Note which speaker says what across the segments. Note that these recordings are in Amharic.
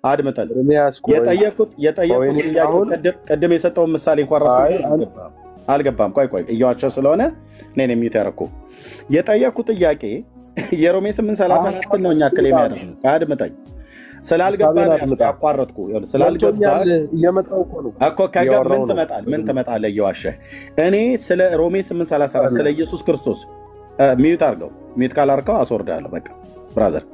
Speaker 1: አድምጠን የጠየቁት ጥያቄ ቀደም የሰጠውን ምሳሌ እንኳን ራሱ አልገባም። ቆይ እያዋቸው ስለሆነ እኔን የሚዩት ያደረኩ የጠየቁት ጥያቄ የሮሜ 8:34 ነው። እኛ ክሌም ያደረግነው አድምጠኝ ስላልገባ ያቋረጥኩ ስላልገባ ምን ትመጣለህ እየዋሸህ እኔ ስለ ሮሜ 8:34 ስለ ኢየሱስ ክርስቶስ ሚዩት አድርገው። ሚዩት ካላርከው አስወርዳለሁ። በቃ ብራዘር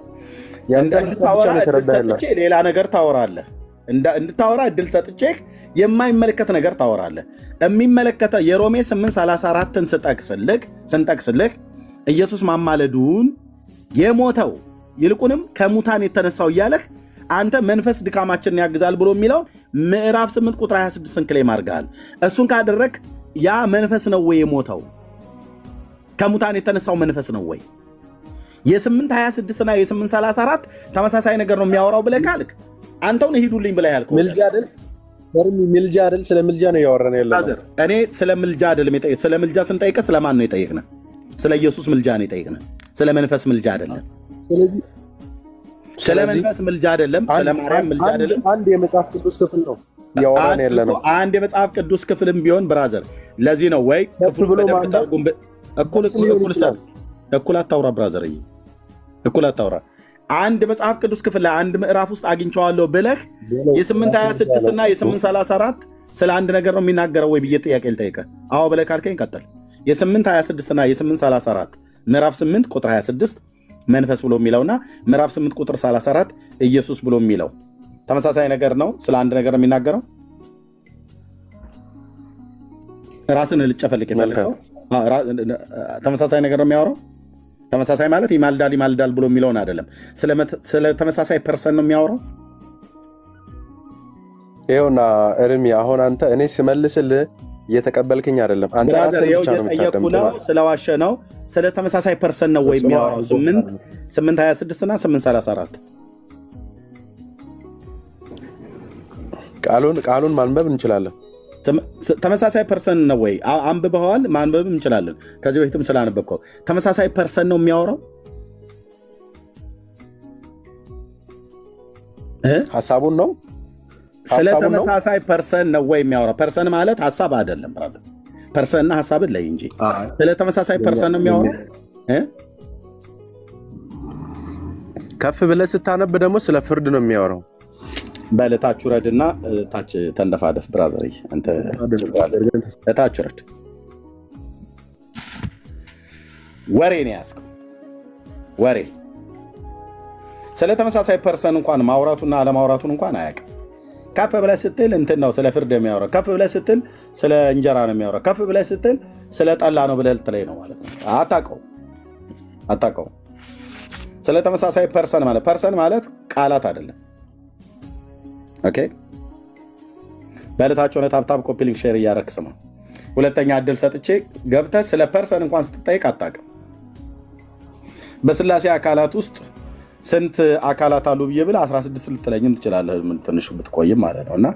Speaker 1: ሰጥቼ ሌላ ነገር ታወራለህ። እንድታወራ እድል ሰጥቼህ የማይመለከት ነገር ታወራለህ። የሚመለከተ የሮሜ 8:34ን ስንጠቅስልህ ኢየሱስ ማማለዱን የሞተው ይልቁንም ከሙታን የተነሳው እያለህ አንተ መንፈስ ድካማችንን ያግዛል ብሎ የሚለው ምዕራፍ 8 ቁጥር 26ን ክሌም አድርገሃል። እሱን ካደረግ ያ መንፈስ ነው ወይ የሞተው? ከሙታን የተነሳው መንፈስ ነው ወይ? የ8:26 እና የ8:34 ተመሳሳይ ነገር ነው የሚያወራው ብለህ ካልክ አንተውን ሂዱልኝ ብለህ ያልከው
Speaker 2: ምልጃ አይደል? ምልጃ አይደል? ስለ ምልጃ ነው ያወራን ያለው።
Speaker 1: እኔ ስለ ምልጃ አይደለም የጠየቅ። ስለ ምልጃ ስንጠይቅህ ስለማን ነው የጠየቅነው? ስለ ኢየሱስ ምልጃ ነው የጠየቅነው። ስለ መንፈስ ምልጃ አይደለም። ስለ መንፈስ ምልጃ አይደለም። ስለ ማርያም ምልጃ አይደለም።
Speaker 2: አንድ የመጽሐፍ ቅዱስ ክፍል ነው ያወራን ያለው። አንድ
Speaker 1: የመጽሐፍ ቅዱስ ክፍልም ቢሆን ብራዘር፣ ለዚህ ነው ወይ ክፍሉ በደምታርጉም እኩል አታውራ ብራዘር፣ እኩል አታውራ። አንድ መጽሐፍ ቅዱስ ክፍል ላይ አንድ ምዕራፍ ውስጥ አግኝቼዋለሁ ብለህ የ8:26 እና የ8:34 ስለ አንድ ነገር ነው የሚናገረው ወይ ብዬ ጥያቄ ልጠይቅህ። አዎ ብለህ ካልከኝ ቀጥል። የ8:26 እና የ8:34 ምዕራፍ 8 ቁጥር 26 መንፈስ ብሎ የሚለውና ምዕራፍ 8 ቁጥር 34 ኢየሱስ ብሎ የሚለው ተመሳሳይ ነገር ነው። ስለ አንድ ነገር ነው የሚናገረው። ራስን ልጨፈልቅ የፈለከው ተመሳሳይ ነገር ነው የሚያወራው። ተመሳሳይ ማለት ይማልዳል ብሎ የሚለውን አይደለም። ስለ ተመሳሳይ ፐርሰን ነው የሚያወራው።
Speaker 2: ይኸውና እርሚ፣ አሁን አንተ እኔ ስመልስልህ እየተቀበልክኝ አይደለም። አንተ ራስህ ብቻ ነው የምታደምጠው።
Speaker 1: ስለዋሸ ነው። ስለ ተመሳሳይ ፐርሰን ነው ወይ የሚያወራው? 8:26 እና 8:34
Speaker 2: ቃሉን ማንበብ እንችላለን።
Speaker 1: ተመሳሳይ ፐርሰን ነው ወይ? አንብበዋል፣ ማንበብ እንችላለን። ከዚህ በፊትም ስላነበብከው ተመሳሳይ ፐርሰን ነው የሚያወራው።
Speaker 2: ሐሳቡን ነው።
Speaker 1: ስለ ተመሳሳይ ፐርሰን ነው ወይ የሚያወራው? ፐርሰን ማለት ሐሳብ አይደለም ብራዘር። ፐርሰንና ሐሳብን ለይ እንጂ ስለ ተመሳሳይ ፐርሰን ነው የሚያወራው።
Speaker 2: ከፍ ብለህ ስታነብ ደግሞ ስለ ፍርድ ነው የሚያወራው።
Speaker 1: በለታች ውረድና ታች ተንደፋደፍ ብራዘር። አንተ ታች ውረድ። ወሬ ነው ያዝከው፣ ወሬ። ስለ ተመሳሳይ ፐርሰን እንኳን ማውራቱና አለማውራቱን እንኳን አያውቅም። ከፍ ብለህ ስትል እንትን ነው ስለ ፍርድ የሚያወራው። ከፍ ብለህ ስትል ስለ እንጀራ ነው የሚያወራው። ከፍ ብለህ ስትል ስለ ጠላ ነው ብለህ ልትለኝ ነው ማለት ነው። አታውቀው። ስለ ተመሳሳይ ፐርሰን ማለት ቃላት አይደለም። ኦኬ፣ በለታች ሆነ ታብታብ ኮፒ ሊንክ ሼር እያደረክ ስማ። ሁለተኛ እድል ሰጥቼ ገብተህ ስለ ፐርሰን እንኳን ስትጠይቅ አታውቅም። በስላሴ አካላት ውስጥ ስንት አካላት አሉ ብዬ ብለህ 16 ልትለኝም ትችላለህ፣ ትንሽ ብትቆይም ማለት ነው። እና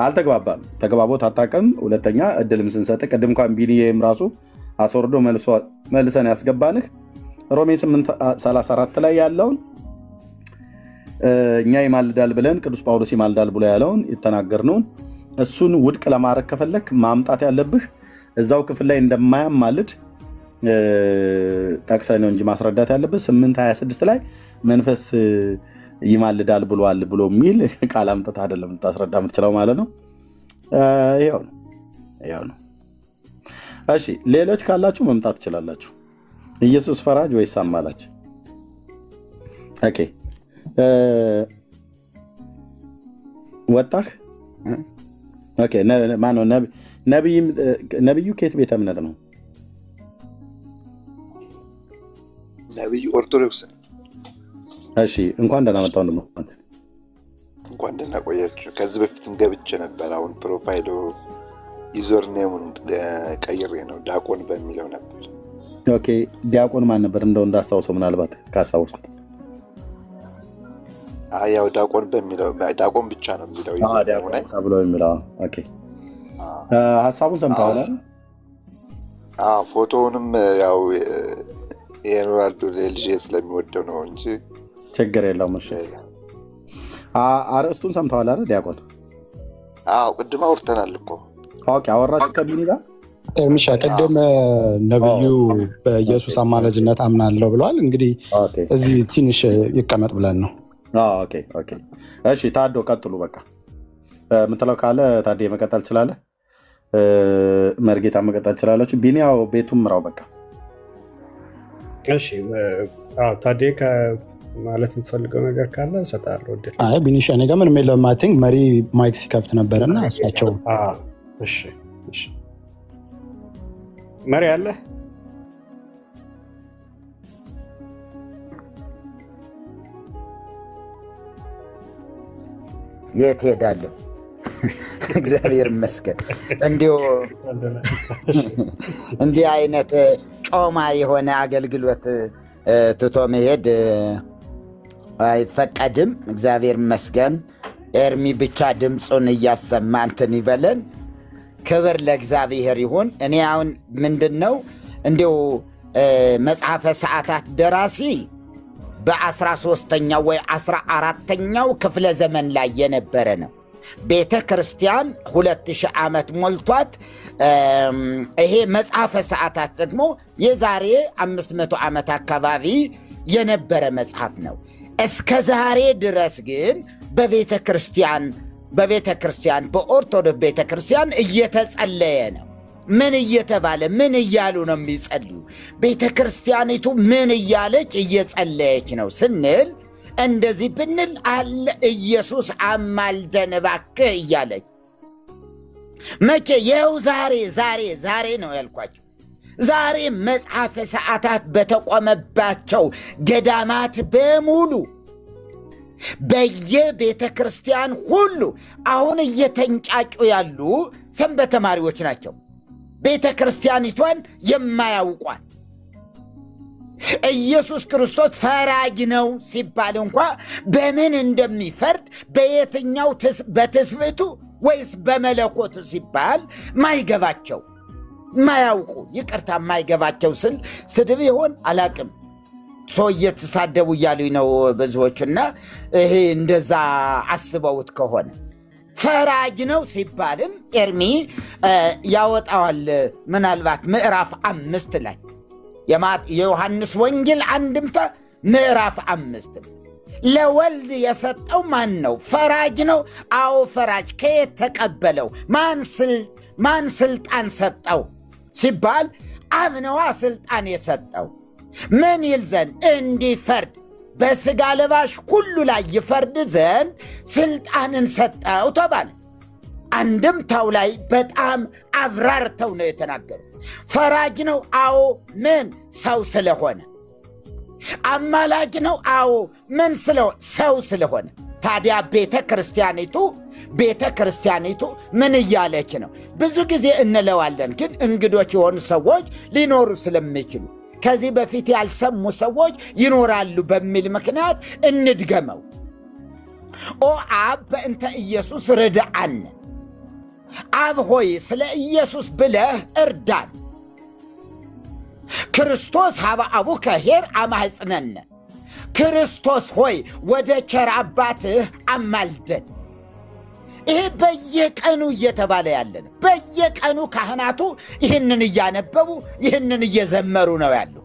Speaker 1: አልተግባባም። ተግባቦት አታውቅም። ሁለተኛ እድልም ስንሰጥ ቅድም እንኳን ቢኒዬም ራሱ አስወርዶ መልሰን ያስገባንህ ሮሜ 8:34 ላይ ያለውን እኛ ይማልዳል ብለን ቅዱስ ጳውሎስ ይማልዳል ብሎ ያለውን የተናገርነውን እሱን ውድቅ ለማድረግ ከፈለክ ማምጣት ያለብህ እዛው ክፍል ላይ እንደማያማልድ ጠቅሰህ ነው እንጂ ማስረዳት ያለብህ 8:26 ላይ መንፈስ ይማልዳል ብሏል ብሎ የሚል ቃል አምጥተህ አይደለም ልታስረዳ የምትችለው ማለት ነው። ይኸው ነው። እሺ፣ ሌሎች ካላችሁ መምጣት ትችላላችሁ። ኢየሱስ ፈራጅ ወይስ አማላጅ? ኦኬ፣ ወጣህ? ኦኬ፣ ማነው ነብዩ? ከየት ቤተ እምነት ነው
Speaker 3: ነብዩ? ኦርቶዶክስ።
Speaker 1: እሺ፣ እንኳን ደህና መጣሁ።
Speaker 3: እንኳን ደህና ቆያችሁ። ከዚህ በፊትም ገብቼ ነበር። አሁን ፕሮፋይሉ ዩዘር ኔሙን ቀይሬ ነው ዲያቆን በሚለው ነበር።
Speaker 1: ኦኬ፣ ዲያቆን ማን ነበር? እንደው እንዳስታውሰው ምናልባት ካስታወስኩት።
Speaker 3: ያው ዲያቆን በሚለው ዲያቆን ብቻ ነው የሚለው
Speaker 1: ዲያቆን ብሎ የሚለው። ኦኬ፣ ሐሳቡን ሰምተዋል?
Speaker 3: ፎቶውንም ያው የሮናልዶ ልጅ ስለሚወደው ነው እንጂ
Speaker 1: ችግር የለውም። እሺ፣ አርእስቱን ሰምተዋል አይደል ዲያቆን?
Speaker 3: አዎ ቅድም አውርተናል እኮ።
Speaker 1: ኦኬ አወራችሁ ከቢኒ ጋር?
Speaker 4: ኤርሚሻ ቅድም ነብዩ በኢየሱስ አማላጅነት አምናለሁ ብሏል። እንግዲህ እዚህ ትንሽ ይቀመጥ ብለን ነው።
Speaker 1: ኦኬ ኦኬ እሺ ታዶ ቀጥሉ። በቃ ምትለው ካለ ታዲ መቀጠል ይችላል። መርጌታ መቀጠል ይችላልች። ቢኒያው ቤቱም ምራው በቃ።
Speaker 5: እሺ ታዲ ማለት የምትፈልገው ነገር ካለ እሰጣለሁ እድል።
Speaker 4: አይ ቢኒሻ እኔ ጋር ምንም የለም። አይ ቲንክ መሪ ማይክ ሲከፍት ነበርና እሳቸው
Speaker 5: እሺ እሺ መሪ አለ?
Speaker 6: የት ሄዳለሁ? እግዚአብሔር ይመስገን። እንዲህ አይነት ጮማ የሆነ አገልግሎት ትቶ መሄድ አይፈቀድም። እግዚአብሔር ይመስገን። ኤርሚ ብቻ ድምፁን እያሰማ እንትን ይበለን። ክብር ለእግዚአብሔር ይሁን። እኔ አሁን ምንድነው እንዲሁ መጽሐፈ ሰዓታት ደራሲ በ13ኛው ወይ 14ኛው ክፍለ ዘመን ላይ የነበረ ነው። ቤተ ክርስቲያን 2000 ዓመት ሞልቷት ይሄ መጽሐፈ ሰዓታት ደግሞ የዛሬ 500 ዓመት አካባቢ የነበረ መጽሐፍ ነው። እስከ ዛሬ ድረስ ግን በቤተ ክርስቲያን በኦርቶዶክስ ቤተ ክርስቲያን እየተጸለየ ነው። ምን እየተባለ ምን እያሉ ነው የሚጸልዩ? ቤተ ክርስቲያኒቱ ምን እያለች እየጸለየች ነው ስንል እንደዚህ ብንል አለ ኢየሱስ አማልደን እባክህ እያለች መቼ ይኸው ዛሬ ነው ያልኳቸው። ዛሬ መጽሐፈ ሰዓታት በተቆመባቸው ገዳማት በሙሉ በየቤተ ክርስቲያን ሁሉ አሁን እየተንጫጩ ያሉ ሰንበት ተማሪዎች ናቸው። ቤተ ክርስቲያኒቷን የማያውቋት ኢየሱስ ክርስቶስ ፈራጅ ነው ሲባል እንኳ በምን እንደሚፈርድ በየትኛው በትስብእቱ ወይስ በመለኮቱ ሲባል ማይገባቸው ማያውቁ ይቅርታ ማይገባቸው ስድብ ይሆን አላቅም ሰው እየተሳደቡ እያሉኝ ነው ብዙዎችና ይሄ እንደዛ አስበውት ከሆነ ፈራጅ ነው ሲባልም ኤርሚ ያወጣዋል። ምናልባት ምዕራፍ 5 ላይ የዮሐንስ ወንጌል አንድምታ ምዕራፍ 5 ለወልድ የሰጠው ማን ነው? ፈራጅ ነው። አዎ ፈራጅ። ከየት ተቀበለው? ማን ስልጣን ሰጠው ሲባል አብ ነዋ ስልጣን የሰጠው። ምን ይል ዘንድ? እንዲፈርድ በሥጋ ለባሽ ሁሉ ላይ ይፈርድ ዘንድ ስልጣንን ሰጠው ተባለ። አንድምታው ላይ በጣም አብራርተው ነው የተናገሩ። ፈራጅ ነው። አዎ ምን? ሰው ስለሆነ። አማላጅ ነው። አዎ ምን ስለሆነ? ሰው ስለሆነ። ታዲያ ቤተ ክርስቲያኒቱ ምን እያለች ነው? ብዙ ጊዜ እንለዋለን፣ ግን እንግዶች የሆኑ ሰዎች ሊኖሩ ስለሚችሉ ከዚህ በፊት ያልሰሙ ሰዎች ይኖራሉ በሚል ምክንያት እንድገመው። ኦ አብ በእንተ ኢየሱስ ርድአን፣ አብ ሆይ ስለ ኢየሱስ ብለህ እርዳን። ክርስቶስ ሀበ አቡከ ኄር አማሕፅነነ፣ ክርስቶስ ሆይ ወደ ቸር አባትህ አማልደን። ይሄ በየቀኑ እየተባለ ያለን፣ በየቀኑ ካህናቱ ይህንን እያነበቡ ይህንን እየዘመሩ ነው ያሉ።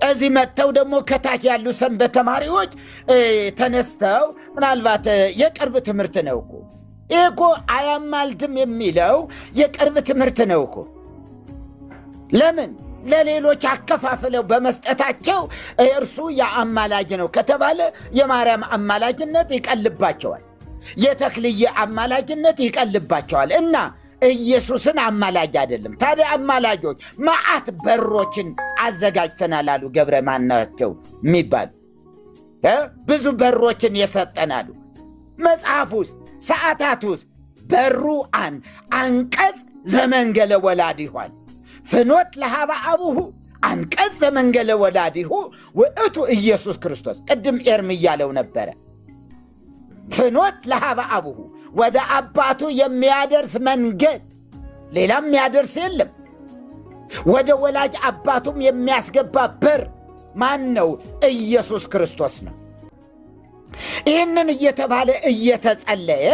Speaker 6: እዚህ መጥተው ደግሞ ከታች ያሉ ሰንበት ተማሪዎች ተነስተው ምናልባት የቅርብ ትምህርት ነው እኮ ይሄ እኮ አያማልድም የሚለው የቅርብ ትምህርት ነው እኮ። ለምን ለሌሎች አከፋፍለው በመስጠታቸው እርሱ የአማላጅ ነው ከተባለ የማርያም አማላጅነት ይቀልባቸዋል፣ የተክልየ አማላጅነት ይቀልባቸዋል እና ኢየሱስን አማላጅ አይደለም። ታዲያ አማላጆች ማዓት በሮችን አዘጋጅተናል አሉ ገብረ ማናቸው የሚባል ብዙ በሮችን የሰጠናሉ። መጽሐፍ ውስጥ ሰዓታት ውስጥ በሩ አንቀጽ ዘመንገለ ወላዲኋል ፍኖት ለሃበ አቡሁ አንቀጽ ዘመንገለ ወላዲሁ ውእቱ ኢየሱስ ክርስቶስ። ቅድም ኤርሚ እያለው ነበረ። ፍኖት ለሃበ አቡሁ ወደ አባቱ የሚያደርስ መንገድ፣ ሌላም የሚያደርስ የለም። ወደ ወላጅ አባቱም የሚያስገባ በር ማን ነው? ኢየሱስ ክርስቶስ ነው። ይህንን እየተባለ እየተጸለየ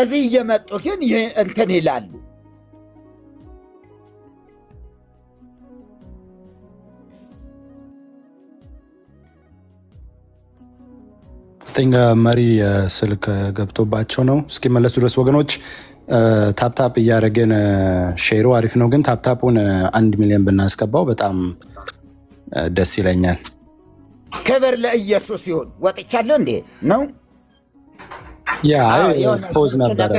Speaker 6: እዚህ እየመጡ ግን እንትን ይላሉ።
Speaker 4: ጥንጋ መሪ ስልክ ገብቶባቸው ነው። እስኪመለሱ ድረስ ወገኖች ታፕታፕ እያደረግን ሼሩ አሪፍ ነው፣ ግን ታፕታፑን 1 ሚሊዮን ብናስገባው በጣም ደስ ይለኛል።
Speaker 6: ክብር ለኢየሱስ ይሁን። ወጥቻለሁ እንዴ ነው?
Speaker 4: ፖዝ ነበረ።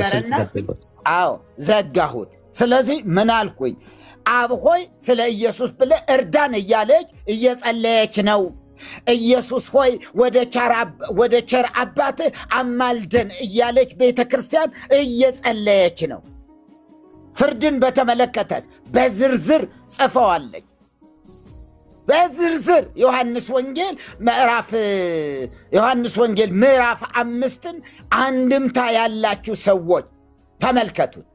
Speaker 6: አዎ ዘጋሁት። ስለዚህ ምን አልኩኝ? አብ ሆይ ስለ ኢየሱስ ብለህ እርዳን እያለች እየጸለየች ነው። ኢየሱስ ሆይ ወደ ቸር አባትህ አማልደን እያለች ቤተ ክርስቲያን እየጸለየች ነው። ፍርድን በተመለከተስ በዝርዝር ጽፈዋለች። በዝርዝር ዮሐንስ ወንጌል ምዕራፍ 5ን አንድምታ ያላችሁ ሰዎች ተመልከቱት፣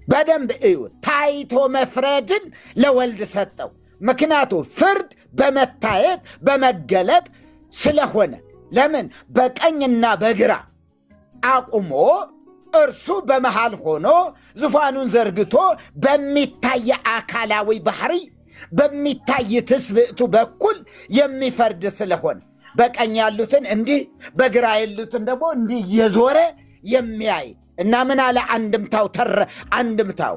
Speaker 6: በደንብ እዩት። ታይቶ መፍረድን ለወልድ ሰጠው። ምክንያቱ ፍርድ በመታየት በመገለጥ ስለሆነ፣ ለምን በቀኝና በግራ አቁሞ እርሱ በመሃል ሆኖ ዙፋኑን ዘርግቶ በሚታይ አካላዊ ባህሪ በሚታይ ትስብእቱ በኩል የሚፈርድ ስለሆነ በቀኝ ያሉትን እንዲህ በግራ ያሉትን ደግሞ እንዲህ የዞረ የሚያይ እና ምን አለ አንድምታው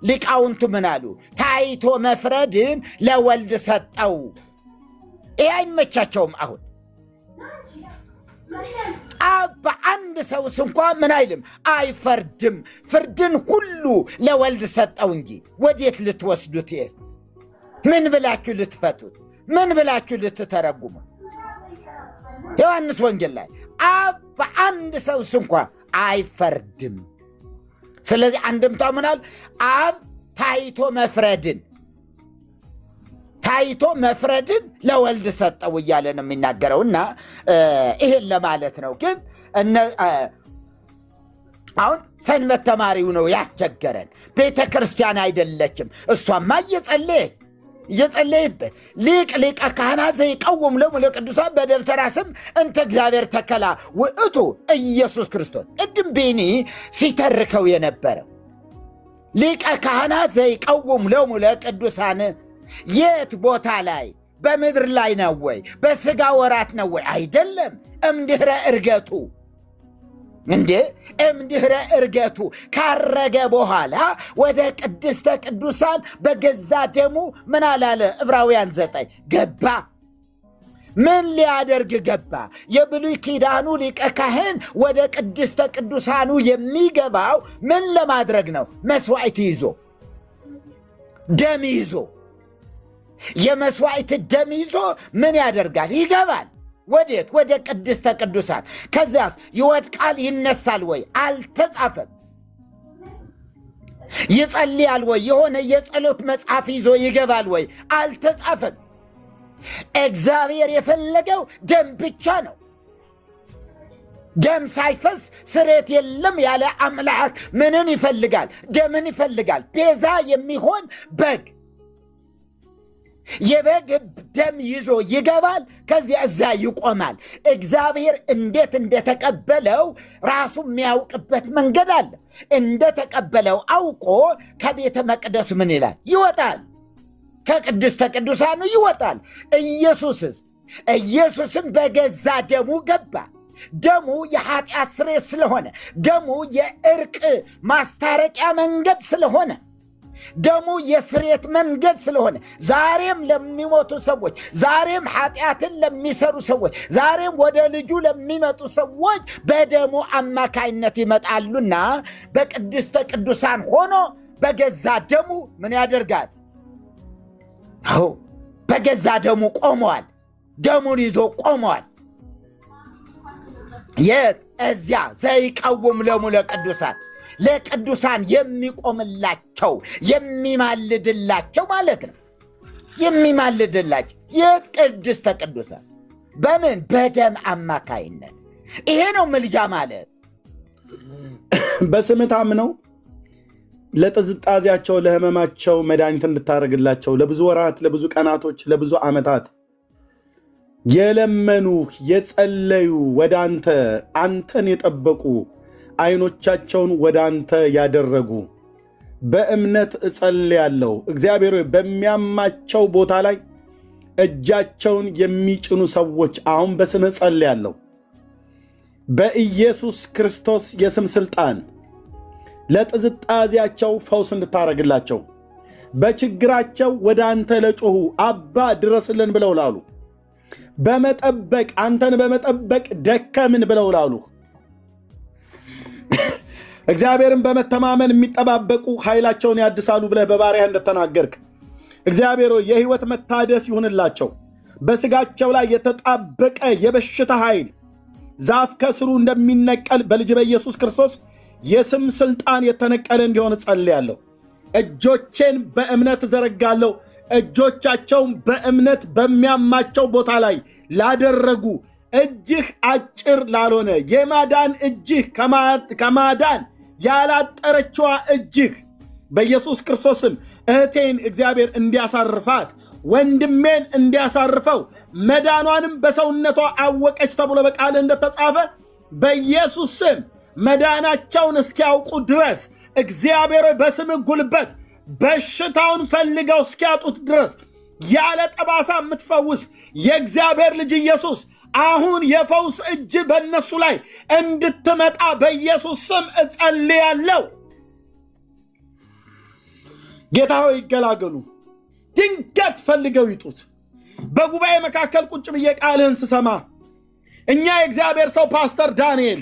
Speaker 6: ሊቃውንቱ ምን አሉ? ታይቶ መፍረድን ለወልድ ሰጠው። ይህ አይመቻቸውም። አሁን በአንድ ሰው እንኳ ምን አይልም፣ አይፈርድም። ፍርድን ሁሉ ለወልድ ሰጠው እንጂ ወዴት ልትወስዱት? ምን ብላችሁ ልትፈቱት? ምን ብላችሁ ልትተረጉሙ? ዮሐንስ ወንጌል ላይ አብ በአንድ ሰው እንኳ አይፈርድም። ስለዚህ አንድምታው ምናል? አብ ታይቶ መፍረድን ለወልድ ሰጠው እያለ ነው የሚናገረውና ይሄን ለማለት ነው። ግን አሁን ሰንበት ተማሪው ነው ያስቸገረን፣ ቤተ ክርስቲያን አይደለችም። እሷማ እየጸለየበት ሊቀ ካህናት ዘይቀውም ሎሙ ለቅዱሳን በደብተራ ስም እንተ እግዚአብሔር ተከላ ውእቱ ኢየሱስ ክርስቶስ። ቅድም ቤኒ ሲተርከው የነበረው ሊቀ ካህናት ዘይቀውም ሎሙ ለቅዱሳን የት ቦታ ላይ? በምድር ላይ ነው ወይ? በሥጋ ወራት ነው ወይ? አይደለም። እምድኅረ ዕርገቱ እምድኅረ ዕርገቱ ካረገ በኋላ ወደ ቅድስተ ቅዱሳን በገዛ ደሙ ምን አላለ? ዕብራውያን 9 ገባ። ምን ሊያደርግ ገባ? የብሉይ ኪዳኑ ሊቀ ካህን ወደ ቅድስተ ቅዱሳኑ የሚገባው ምን ለማድረግ ነው? መስዋዕት ይዞ ደም ይዞ የመስዋዕት ደም ይዞ ምን ያደርጋል? ይገባል። ወዴት? ወደ ቅድስተ ቅዱሳን። ከዚያስ ይወድቃል፣ ይነሳል ወይ? አልተጻፈም። ይጸልያል ወይ? የሆነ የጸሎት መጽሐፍ ይዞ ይገባል ወይ? አልተጻፈም። እግዚአብሔር የፈለገው ደም ብቻ ነው። ደም ሳይፈስ ስርየት የለም ያለ አምላክ ምንን ይፈልጋል? ደምን ይፈልጋል። ቤዛ የሚሆን በግ፣ የበግ ደም ይዞ ይገባል። ከዚያ እዛ ይቆማል። እግዚአብሔር እንዴት እንደተቀበለው ራሱ የሚያውቅበት መንገድ አለ። እንደተቀበለው አውቆ ከቤተ መቅደሱ ምን ይላል? ይወጣል። ከቅድስተ ቅዱሳኑ ይወጣል። ኢየሱስም በገዛ ደሙ ገባ። ደሙ የኃጢአት ስርየት ስለሆነ፣ ደሙ የእርቅ ማስታረቂያ መንገድ ስለሆነ፣ ደሙ የስርየት መንገድ ስለሆነ ዛሬም ለሚሞቱ ሰዎች፣ ዛሬም ኃጢአትን ለሚሰሩ ሰዎች፣ ዛሬም ወደ ልጁ ለሚመጡ ሰዎች በደሙ አማካይነት ይመጣሉና በቅድስተ ቅዱሳን ሆኖ በገዛ ደሙ ምን ያደርጋል? በገዛ ደሙ ቆመዋል። ደሙን ይዞ ቆመዋል። የት? እዚያ ዘይቀውም ሎሙ ለቅዱሳን፣ ለቅዱሳን የሚቆምላቸው የሚማልድላቸው ማለት ነው። የሚማልድላቸው የት? ቅድስተ ቅዱሳን። በምን? በደም አማካይነት። ይሄ ነው ምልጃ ማለት።
Speaker 1: በስምህ ታምነው ለጥዝጣዜያቸው ለህመማቸው መድኃኒት እንድታደርግላቸው ለብዙ ወራት፣ ለብዙ ቀናቶች፣ ለብዙ ዓመታት የለመኑ የጸለዩ ወደ አንተን የጠበቁ አይኖቻቸውን ወደ አንተ ያደረጉ በእምነት እጸልያለሁ እግዚአብሔር በሚያማቸው ቦታ ላይ እጃቸውን የሚጭኑ ሰዎች አሁን በስም እጸልያለሁ በኢየሱስ ክርስቶስ የስም ስልጣን ለጥዝጣዚያቸው ፈውስ እንድታረግላቸው በችግራቸው ወደ አንተ ለጮሁ አባ ድረስልን ብለው ላሉ በመጠበቅ አንተን በመጠበቅ ደከምን ብለው ላሉ እግዚአብሔርን በመተማመን የሚጠባበቁ ኃይላቸውን ያድሳሉ ብለህ በባሪያህ እንደተናገርክ እግዚአብሔር የህይወት መታደስ ይሁንላቸው በስጋቸው ላይ የተጣበቀ የበሽታ ኃይል ዛፍ ከስሩ እንደሚነቀል በልጅ በኢየሱስ ክርስቶስ የስም ስልጣን የተነቀለ እንዲሆን ጸልያለሁ እጆቼን በእምነት ዘረጋለሁ እጆቻቸውን በእምነት በሚያማቸው ቦታ ላይ ላደረጉ እጅህ አጭር ላልሆነ የማዳን እጅህ ከማዳን ያላጠረችዋ እጅህ በኢየሱስ ክርስቶስም እህቴን እግዚአብሔር እንዲያሳርፋት ወንድሜን እንዲያሳርፈው መዳኗንም በሰውነቷ አወቀች ተብሎ በቃል እንደተጻፈ በኢየሱስ ስም መዳናቸውን እስኪያውቁ ድረስ እግዚአብሔር በስም ጉልበት በሽታውን ፈልገው እስኪያጡት ድረስ ያለ ጠባሳ የምትፈውስ የእግዚአብሔር ልጅ ኢየሱስ አሁን የፈውስ እጅ በእነሱ ላይ እንድትመጣ በኢየሱስ ስም እጸልያለሁ ጌታ ሆይ ይገላገሉ ድንገት ፈልገው ይጡት በጉባኤ መካከል ቁጭ ብዬ ቃልህን ስሰማ እኛ የእግዚአብሔር ሰው ፓስተር ዳንኤል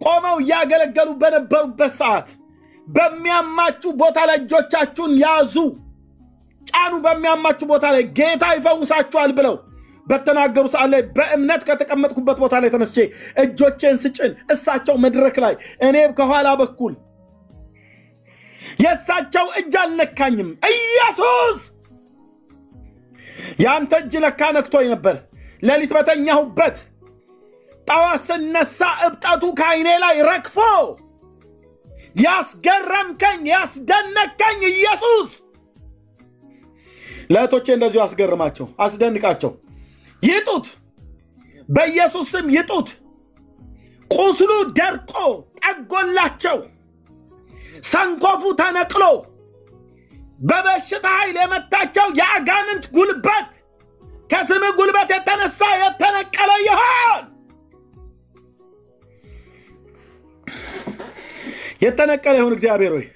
Speaker 1: ቆመው ያገለገሉ በነበሩበት ሰዓት በሚያማችሁ ቦታ ላይ እጆቻችሁን ያዙ ጫኑ በሚያማችሁ ቦታ ላይ ጌታ ይፈውሳችኋል ብለው በተናገሩ ሰዓት ላይ በእምነት ከተቀመጥኩበት ቦታ ላይ ተነስቼ እጆቼን ስጭን እሳቸው መድረክ ላይ እኔ ከኋላ በኩል የሳቸው እጅ አልነካኝም ኢየሱስ ያንተ እጅ ለካ ነክቶኝ ነበር ሌሊት በተኛሁበት ጠዋት ስነሳ እብጠቱ ከዓይኔ ላይ ረግፎ ያስገረምከኝ ያስደነቀኝ ኢየሱስ ለእህቶቼ እንደዚሁ አስገርማቸው አስደንቃቸው ይጡት በኢየሱስ ስም ይጡት ቁስሉ ደርቆ ጠጎላቸው ሰንኮፉ ተነቅሎ በበሽታ ኃይል የመታቸው የአጋንንት ጉልበት ከስም ጉልበት የተነሳ የተነቀለ ይሆን የተነቀለ ይሁን እግዚአብሔር ሆይ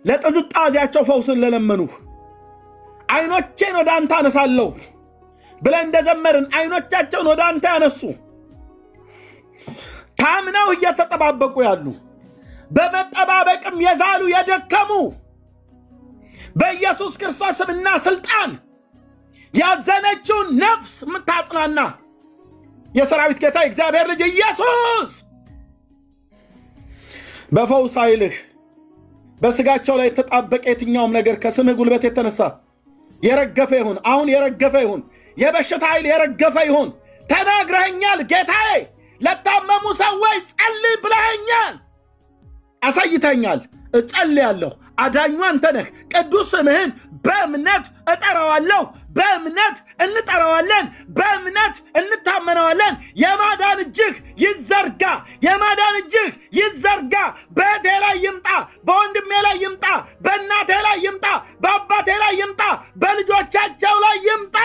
Speaker 1: ለጥዝጣዚያቸው ፈውስን ለለመኑ አይኖቼን ወደ አንተ አነሳለሁ ብለን እንደዘመርን አይኖቻቸውን ወደ አንተ ያነሱ ታምነው እየተጠባበቁ ያሉ በመጠባበቅም የዛሉ የደከሙ በኢየሱስ ክርስቶስ ስምና ስልጣን ያዘነችው ነፍስ ምታጽናና የሰራዊት ጌታ እግዚአብሔር ልጅ ኢየሱስ በፈውስ ኃይልህ በስጋቸው ላይ የተጣበቀ የትኛውም ነገር ከስምህ ጉልበት የተነሳ የረገፈ ይሁን አሁን የረገፈ ይሁን የበሽታ ኃይል የረገፈ ይሁን ተናግረኸኛል ጌታዬ ለታመሙ ሰዎች ጸልይ ብለኸኛል አሳይተኛል እጸልያለሁ አዳኙ አንተ ነህ ቅዱስ ስምህን በእምነት እጠራዋለሁ በእምነት እንጠራዋለን በእምነት እንታመናዋለን የማዳን እጅህ ይዘርጋ የማዳን እጅህ ይዘርጋ በእህቴ ላይ ይምጣ በወንድሜ ላይ ይምጣ በእናቴ ላይ ይምጣ በአባቴ ላይ ይምጣ በልጆቻቸው ላይ ይምጣ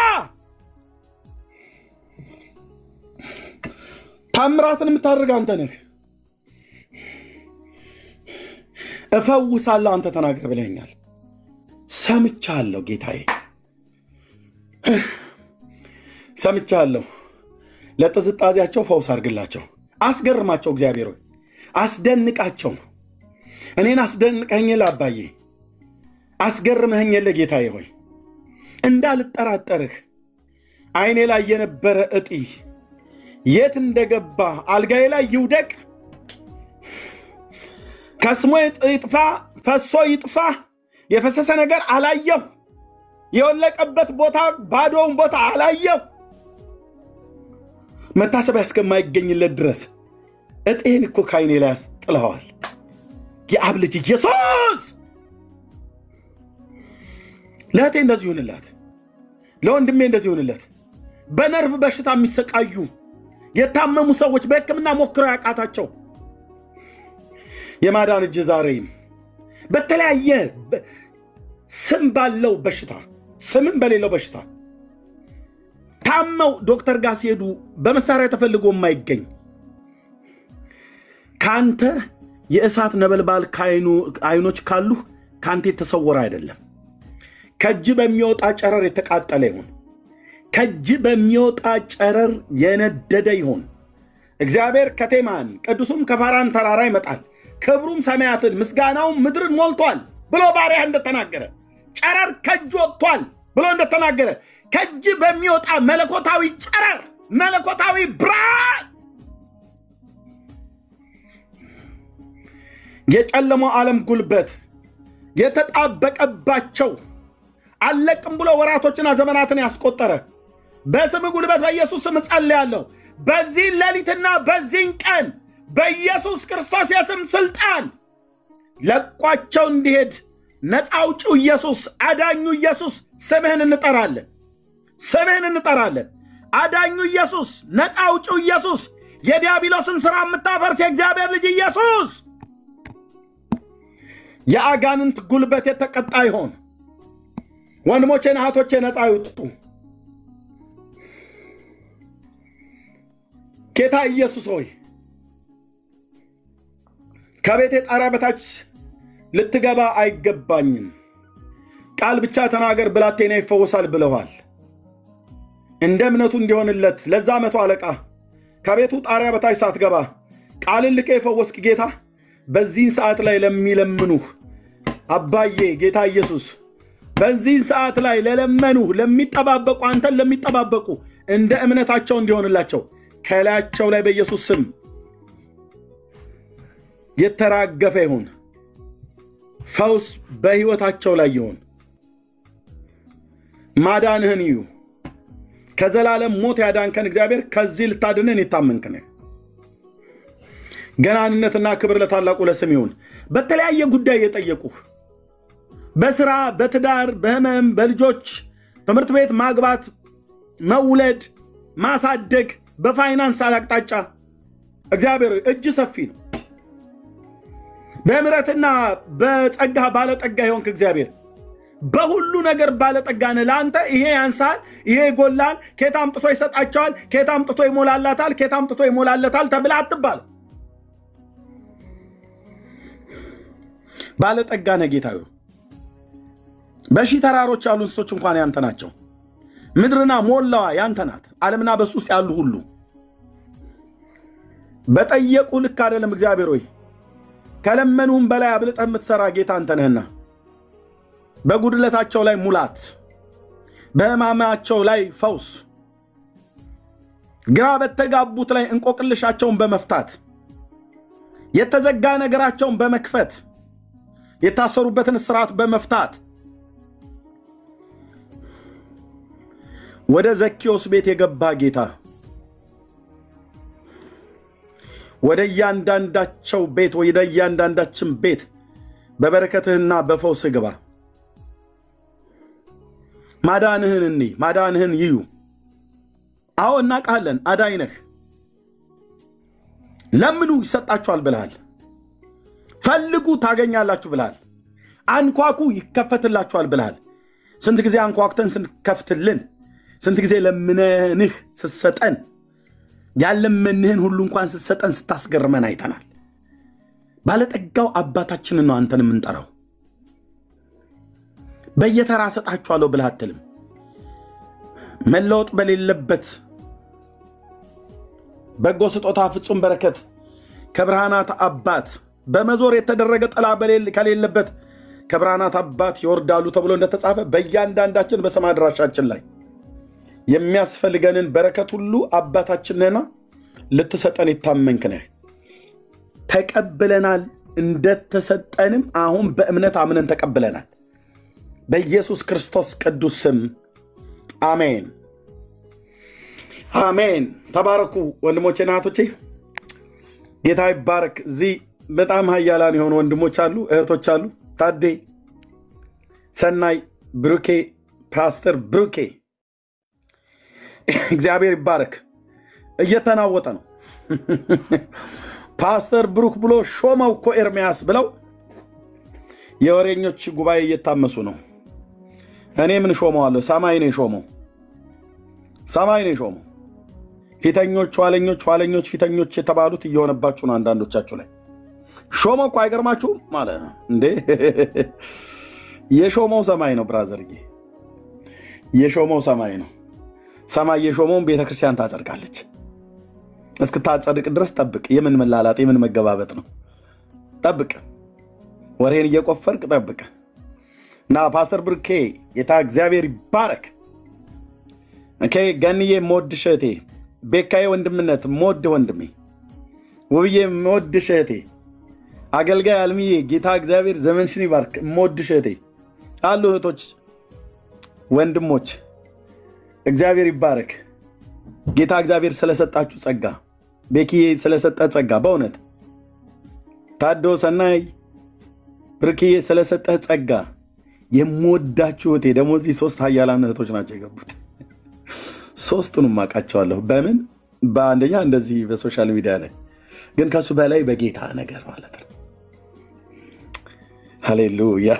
Speaker 1: ታምራትን የምታደርግ አንተ ነህ እፈውሳለሁ አንተ ተናገር ብለኛል ሰምቻለሁ ጌታዬ ሰምቻለሁ ለጥዝጣዚያቸው ፈውስ አድርግላቸው አስገርማቸው እግዚአብሔር ሆይ አስደንቃቸው እኔን አስደንቀኝ ለአባዬ አስገርመኝ ለጌታዬ ሆይ እንዳልጠራጠርህ አይኔ ላይ የነበረ እጢ የት እንደገባ አልጋዬ ላይ ይውደቅ ከስሞ ይጥፋ ፈሶ ይጥፋ የፈሰሰ ነገር አላየሁ የወለቀበት ቦታ ባዶውን ቦታ አላየሁ መታሰቢያ እስከማይገኝለት ድረስ እጤን እኮ ካይኔ ላይ አስጥለዋል የአብ ልጅ ኢየሱስ ለእቴ እንደዚህ ይሁንላት ለወንድሜ እንደዚህ ይሁንለት በነርቭ በሽታ የሚሰቃዩ የታመሙ ሰዎች በሕክምና ሞክረው ያቃታቸው የማዳን እጅ ዛሬም በተለያየ ስም ባለው በሽታ ስምም በሌለው በሽታ ታመው ዶክተር ጋር ሲሄዱ በመሳሪያ ተፈልጎ የማይገኝ ካንተ የእሳት ነበልባል አይኖች ካሉ ካንተ የተሰወረ አይደለም። ከእጅ በሚወጣ ጨረር የተቃጠለ ይሁን፣ ከእጅ በሚወጣ ጨረር የነደደ ይሁን። እግዚአብሔር ከቴማን ቅዱሱም ከፋራን ተራራ ይመጣል፣ ክብሩም ሰማያትን ምስጋናውም ምድርን ሞልቷል ብሎ ባሪያህ እንደተናገረ ጨረር ከእጅ ወጥቷል ብሎ እንደተናገረ ከእጅ በሚወጣ መለኮታዊ ጨረር መለኮታዊ ብርሃን የጨለማው ዓለም ጉልበት የተጣበቀባቸው አለቅም ብሎ ወራቶችና ዘመናትን ያስቆጠረ በስም ጉልበት በኢየሱስ ስም ጸልያለሁ። በዚህ ሌሊትና በዚህ ቀን በኢየሱስ ክርስቶስ የስም ስልጣን ለቋቸው እንዲሄድ ነፃ አውጪው ኢየሱስ አዳኙ ኢየሱስ ስምህን እንጠራለን። ስምህን እንጠራለን። አዳኙ ኢየሱስ ነፃ አውጪው ኢየሱስ የዲያብሎስን ሥራ የምታፈርስ የእግዚአብሔር ልጅ ኢየሱስ የአጋንንት ጉልበት የተቀጣ ይሆን። ወንድሞቼና እህቶቼ ነፃ ይውጡ። ጌታ ኢየሱስ ሆይ ከቤቴ ጣሪያ በታች ልትገባ አይገባኝም። ቃል ብቻ ተናገር ብላቴና ይፈወሳል ብለዋል። እንደ እምነቱ እንዲሆንለት ለዛ መቶ አለቃ ከቤቱ ጣሪያ በታች ሳትገባ ቃልን ልከ የፈወስክ ጌታ በዚህን ሰዓት ላይ ለሚለምኑህ አባዬ ጌታ ኢየሱስ በዚህን ሰዓት ላይ ለለመኑህ ለሚጠባበቁ አንተን ለሚጠባበቁ እንደ እምነታቸው እንዲሆንላቸው ከላያቸው ላይ በኢየሱስ ስም የተራገፈ ይሁን። ፈውስ በሕይወታቸው ላይ ይሁን። ማዳንህን እዩ። ከዘላለም ሞት ያዳንከን እግዚአብሔር ከዚህ ልታድነን የታመንክ ነህ። ገናንነትና ክብር ለታላቁ ለስም ይሁን። በተለያየ ጉዳይ የጠየቁህ በስራ በትዳር በህመም በልጆች ትምህርት ቤት ማግባት መውለድ ማሳደግ በፋይናንስ አቅጣጫ እግዚአብሔር እጅ ሰፊ ነው። በምሕረትና በጸጋ ባለጠጋ ይሆንክ እግዚአብሔር በሁሉ ነገር ባለጠጋ ነህ። ለአንተ ይሄ ያንሳል፣ ይሄ ይጎላል፣ ከየት አምጥቶ ይሰጣቸዋል፣ ከየት አምጥቶ ይሞላላታል፣ ከየት አምጥቶ ይሞላለታል ተብለህ አትባል። ባለጠጋ ነህ ጌታ ሆይ። በሺህ ተራሮች ያሉ እንስሶች እንኳን ያንተ ናቸው። ምድርና ሞላዋ ያንተ ናት። ዓለምና በሱ ውስጥ ያሉ ሁሉ በጠየቁ ልክ አይደለም እግዚአብሔር ሆይ ከለመኑም በላይ አብልጠህ የምትሰራ ጌታ አንተ ነህና በጉድለታቸው ላይ ሙላት፣ በሕማማቸው ላይ ፈውስ፣ ግራ በተጋቡት ላይ እንቆቅልሻቸውን በመፍታት የተዘጋ ነገራቸውን በመክፈት የታሰሩበትን ስርዓት በመፍታት ወደ ዘኪዮስ ቤት የገባ ጌታ ወደ እያንዳንዳቸው ቤት ወደ እያንዳንዳችን ቤት በበረከትህና በፈውስህ ግባ። ማዳንህን እኔ ማዳንህን ይዩ። አዎ እናውቃለን፣ አዳኝ ነህ። ለምኑ ይሰጣችኋል ብለሃል። ፈልጉ ታገኛላችሁ ብለሃል። አንኳኩ ይከፈትላችኋል ብለሃል። ስንት ጊዜ አንኳኩተን ስንከፍትልን፣ ስንት ጊዜ ለምነንህ ስትሰጠን፣ ያለመንህን ሁሉ እንኳን ስትሰጠን ስታስገርመን አይተናል። ባለጠጋው አባታችንን ነው አንተን የምንጠራው። በየተራ ሰጣችኋለሁ ብለህ አትልም። መለወጥ በሌለበት በጎ ስጦታ ፍጹም በረከት ከብርሃናት አባት በመዞር የተደረገ ጥላ ከሌለበት ከብርሃናት አባት ይወርዳሉ ተብሎ እንደተጻፈ በእያንዳንዳችን በሰማይ አድራሻችን ላይ የሚያስፈልገንን በረከት ሁሉ አባታችን ነህና ልትሰጠን የታመንክ ነህ። ተቀብለናል። እንደተሰጠንም አሁን በእምነት አምነን ተቀብለናል። በኢየሱስ ክርስቶስ ቅዱስ ስም አሜን፣ አሜን። ተባረኩ ወንድሞቼና እህቶቼ፣ ጌታ ይባረክ። እዚህ በጣም ኃያላን የሆኑ ወንድሞች አሉ፣ እህቶች አሉ። ታዴ፣ ሰናይ፣ ብሩኬ፣ ፓስተር ብሩኬ እግዚአብሔር ይባረክ። እየተናወጠ ነው። ፓስተር ብሩክ ብሎ ሾመው እኮ ኤርሚያስ ብለው የወሬኞች ጉባኤ እየታመሱ ነው። እኔ ምን ሾመዋለሁ? ሰማይ ነው የሾመው። ሰማይ ነው የሾመው። ፊተኞች ኋለኞች፣ ኋለኞች ፊተኞች የተባሉት እየሆነባችሁ ነው አንዳንዶቻችሁ ላይ። ሾመው እኮ አይገርማችሁም ማለት እንዴ? የሾመው ሰማይ ነው ብራዘርዬ፣ የሾመው ሰማይ ነው። ሰማይ የሾመውን ቤተክርስቲያን ታጸድቃለች። እስክታጸድቅ ድረስ ጠብቅ። የምን መላላጥ የምን መገባበጥ ነው? ጠብቅ። ወሬን እየቆፈርክ ጠብቅ። እና ፓስተር ብርኬ ጌታ እግዚአብሔር ይባረክ። ኦኬ ገንዬ ሞድሽ እህቴ፣ ቤካዬ ወንድምነት ሞድ ወንድሜ፣ ውብዬ ሞድሽ እህቴ፣ አገልጋይ አልሚዬ ጌታ እግዚአብሔር ዘመንሽን ይባርክ ሞድሽ እህቴ። አሉ እህቶች ወንድሞች እግዚአብሔር ይባረክ። ጌታ እግዚአብሔር ስለሰጣችሁ ጸጋ፣ ቤኪዬ ስለሰጠ ጸጋ በእውነት ታዶ ሰናይ ብርክዬ ስለሰጠ ጸጋ የምወዳችሁ እህቴ። ደግሞ እዚህ 3 ኃያላን እህቶች ናቸው የገቡት። ሶስቱንም አውቃቸዋለሁ። በምን በአንደኛ እንደዚህ በሶሻል ሚዲያ ላይ ግን ከሱ በላይ በጌታ ነገር ማለት ነው። ሃሌሉያ።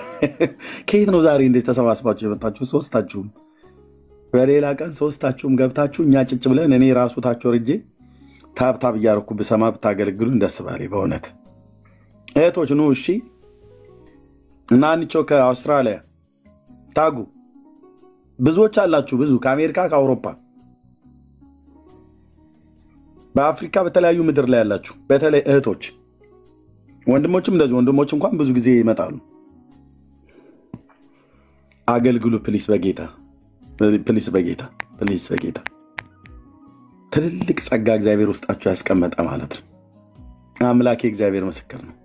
Speaker 1: ከየት ነው ዛሬ እንዴት ተሰባስባችሁ የመጣችሁ? ሶስታችሁም በሌላ ቀን ሶስታችሁም ገብታችሁ እኛ ጭጭ ብለን እኔ ራሱ ታች ወርጄ ታብታብ እያደረኩ ብሰማ ብታገለግሉኝ ደስ ባለኝ በእውነት እህቶች። ኑ እሺ። እና አንቺው ከአውስትራሊያ ታጉ ብዙዎች አላችሁ፣ ብዙ ከአሜሪካ ከአውሮፓ በአፍሪካ በተለያዩ ምድር ላይ ያላችሁ በተለይ እህቶች፣ ወንድሞችም እንደዚህ። ወንድሞች እንኳን ብዙ ጊዜ ይመጣሉ። አገልግሉ ፕሊስ፣ በጌታ ፕሊስ፣ በጌታ ፕሊስ፣ በጌታ ትልልቅ ጸጋ እግዚአብሔር ውስጣችሁ ያስቀመጠ ማለት ነው። አምላኬ እግዚአብሔር ምስክር ነው።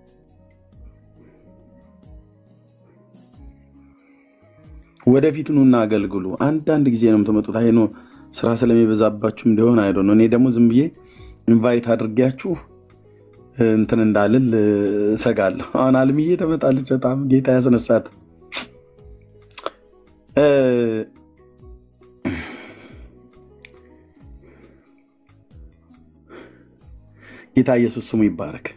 Speaker 1: ወደፊት ኑና አገልግሉ። አንዳንድ ጊዜ ነው የምትመጡት። አይ ነው ስራ ስለሚበዛባችሁ እንደሆነ አይዶ ነው። እኔ ደግሞ ዝም ብዬ ኢንቫይት አድርጌያችሁ እንትን እንዳልል ሰጋለሁ። አሁን አልሚዬ ተመጣለች። በጣም ጌታ ያስነሳት። ጌታ ኢየሱስ ስሙ ይባረክ።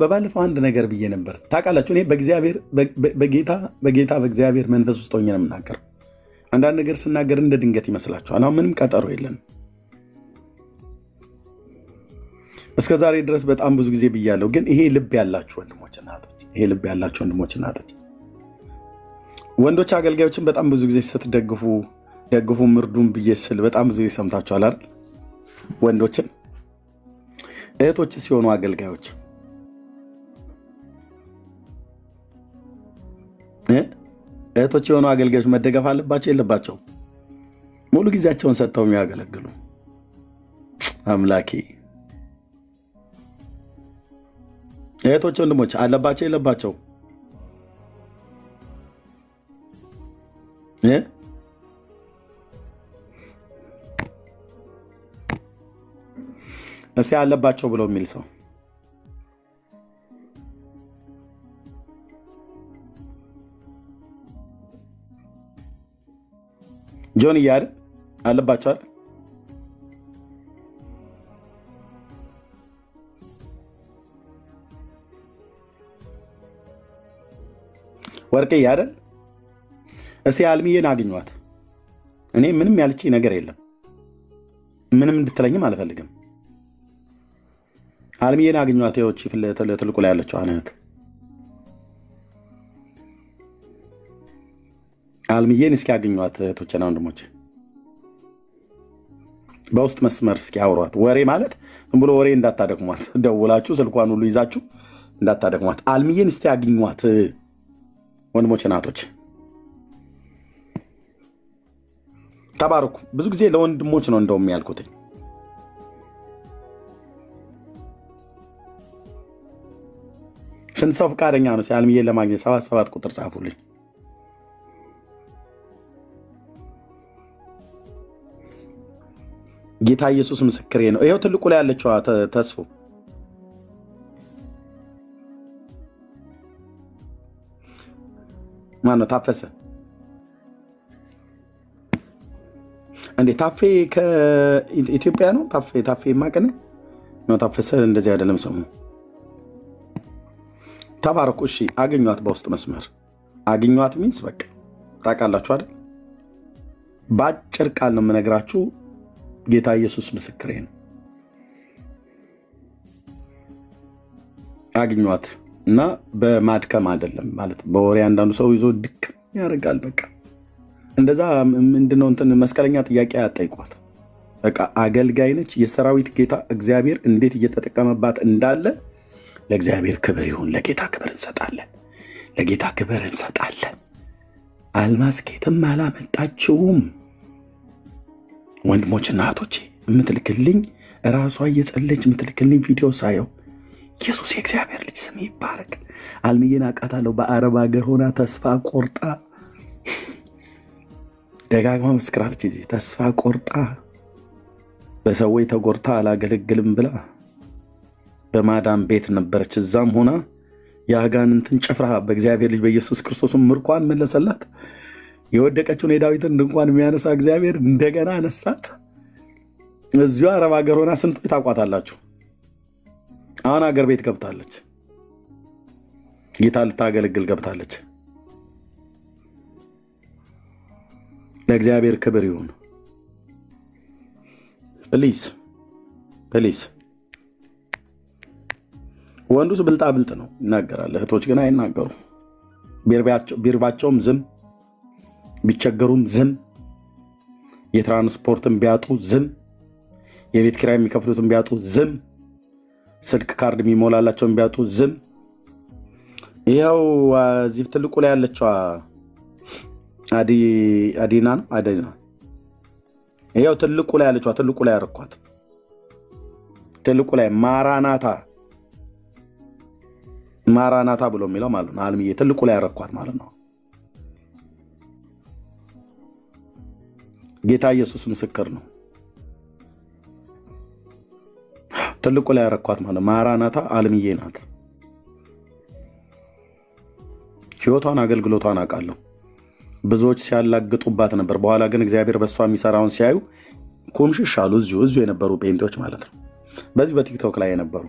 Speaker 1: በባለፈው አንድ ነገር ብዬ ነበር ታውቃላችሁ። እኔ በጌታ በእግዚአብሔር መንፈስ ውስጥ ሆኜ ነው የምናገረው። አንዳንድ ነገር ስናገር እንደ ድንገት ይመስላችኋል። አሁን ምንም ቀጠሮ የለን። እስከ ዛሬ ድረስ በጣም ብዙ ጊዜ ብያለሁ። ግን ይሄ ልብ ያላችሁ ወንድሞችና እህቶች፣ ይሄ ልብ ያላችሁ ወንድሞችና እህቶች፣ ወንዶች አገልጋዮችን በጣም ብዙ ጊዜ ስትደግፉ ደግፉ ምርዱን ብዬ ስል በጣም ብዙ ጊዜ ሰምታችኋል አይደል? ወንዶችን እህቶች ሲሆኑ አገልጋዮች እህቶች የሆኑ አገልጋዮች መደገፍ አለባቸው የለባቸው? ሙሉ ጊዜያቸውን ሰጥተው የሚያገለግሉ አምላኬ እህቶች ወንድሞች አለባቸው የለባቸው? እስቲ አለባቸው ብሎ የሚል ሰው ጆን እያለ አለባቸው አይደል? ወርቄ አይደል? እስቲ አልሚዬን አግኟት። እኔ ምንም ያልችኝ ነገር የለም። ምንም እንድትለኝም አልፈልግም። አልሚዬን አግኟት። ይኸውች ትልቁ ላይ ያለችው አነት አልሚዬን እስኪ አግኟት። እህቶችና ወንድሞች በውስጥ መስመር እስኪ አውሯት። ወሬ ማለት ዝም ብሎ ወሬ እንዳታደክሟት። ደውላችሁ ስልኳን ሁሉ ይዛችሁ እንዳታደክሟት። አልሚዬን እስቲ አግኟት ወንድሞች እናቶች። ተባረኩ። ብዙ ጊዜ ለወንድሞች ነው እንደውም ያልኩት። ስንት ሰው ፈቃደኛ ነው አልሚዬን ለማግኘት? 77 ቁጥር ጻፉልኝ። ጌታ ኢየሱስ ምስክሬ ነው። ይሄው ትልቁ ላይ ያለችው ተስፉ ማነው? ታፈሰ እንዴ ታፌ ከኢትዮጵያ ነው? ታፌ ማቀነ ነው። ታፌ ሰል እንደዚህ አይደለም ስሙ። ተባረኩ። እሺ አገኟት፣ በውስጥ መስመር አገኟት። ሚንስ በቃ ታውቃላችሁ አይደል? በአጭር ቃል ነው የምነግራችሁ። ጌታ ኢየሱስ ምስክሬ ነው። አገኟት እና በማድከም አይደለም ማለት በወሬ አንዳንዱ ሰው ይዞ ድክም ያደርጋል። በቃ እንደዛ ምንድነው እንትን መስቀለኛ ጥያቄ አጠይቋት። በቃ አገልጋይ ነች። የሰራዊት ጌታ እግዚአብሔር እንዴት እየተጠቀመባት እንዳለ ለእግዚአብሔር ክብር ይሁን። ለጌታ ክብር እንሰጣለን። ለጌታ ክብር እንሰጣለን። አልማዝ ከየትም አላመጣችውም። ወንድሞችና እህቶቼ የምትልክልኝ ራሷ እየጸለች የምትልክልኝ ቪዲዮ ሳየው ኢየሱስ የእግዚአብሔር ልጅ ስም ይባረክ። አልምዬን አውቃታለሁ። በአረብ ሀገር ሆና ተስፋ ቆርጣ ደጋግማ መስክራለች። እዚህ ተስፋ ቆርጣ በሰዎች ተጎርታ አላገለግልም ብላ በማዳም ቤት ነበረች። እዛም ሆና የአጋንንትን ጭፍራ በእግዚአብሔር ልጅ በኢየሱስ ክርስቶስም ምርኳን መለሰላት። የወደቀችውን የዳዊትን ድንኳን የሚያነሳ እግዚአብሔር እንደገና አነሳት። እዚሁ አረብ ሀገር ሆና ስንቶች ታውቋታላችሁ። አሁን ሀገር ቤት ገብታለች። ጌታ ልታገለግል ገብታለች። ለእግዚአብሔር ክብር ይሁን። ፕሊዝ ወንዱስ ብልጣ ብልጥ ነው ይናገራል። እህቶች ግን አይናገሩ። ቢርባቸውም ዝም፣ ቢቸገሩም ዝም፣ የትራንስፖርትን ቢያጡ ዝም፣ የቤት ኪራይ የሚከፍሉትን ቢያጡ ዝም፣ ስልክ ካርድ የሚሞላላቸውን ቢያጡ ዝም። ይኸው እዚህ ትልቁ ላይ ያለችው አዲና ነው። ይኸው ትልቁ ላይ ያለችው ትልቁ ላይ ያረኳት ትልቁ ላይ ማራናታ ብሎ የሚለው ማለት ነው። አልምዬ ትልቁ ላይ ያረኳት ማለት ነው። ጌታ ኢየሱስ ምስክር ነው። ትልቁ ላይ ያረኳት ማለት ማራናታ አልምዬ ናት። ሕይወቷን አገልግሎቷን አውቃለሁ። ብዙዎች ሲያላግጡባት ነበር። በኋላ ግን እግዚአብሔር በሷ የሚሰራውን ሲያዩ ኩምሽሽ አሉ። እዚሁ የነበሩ ጴንጤዎች ማለት ነው። በዚህ በቲክቶክ ላይ የነበሩ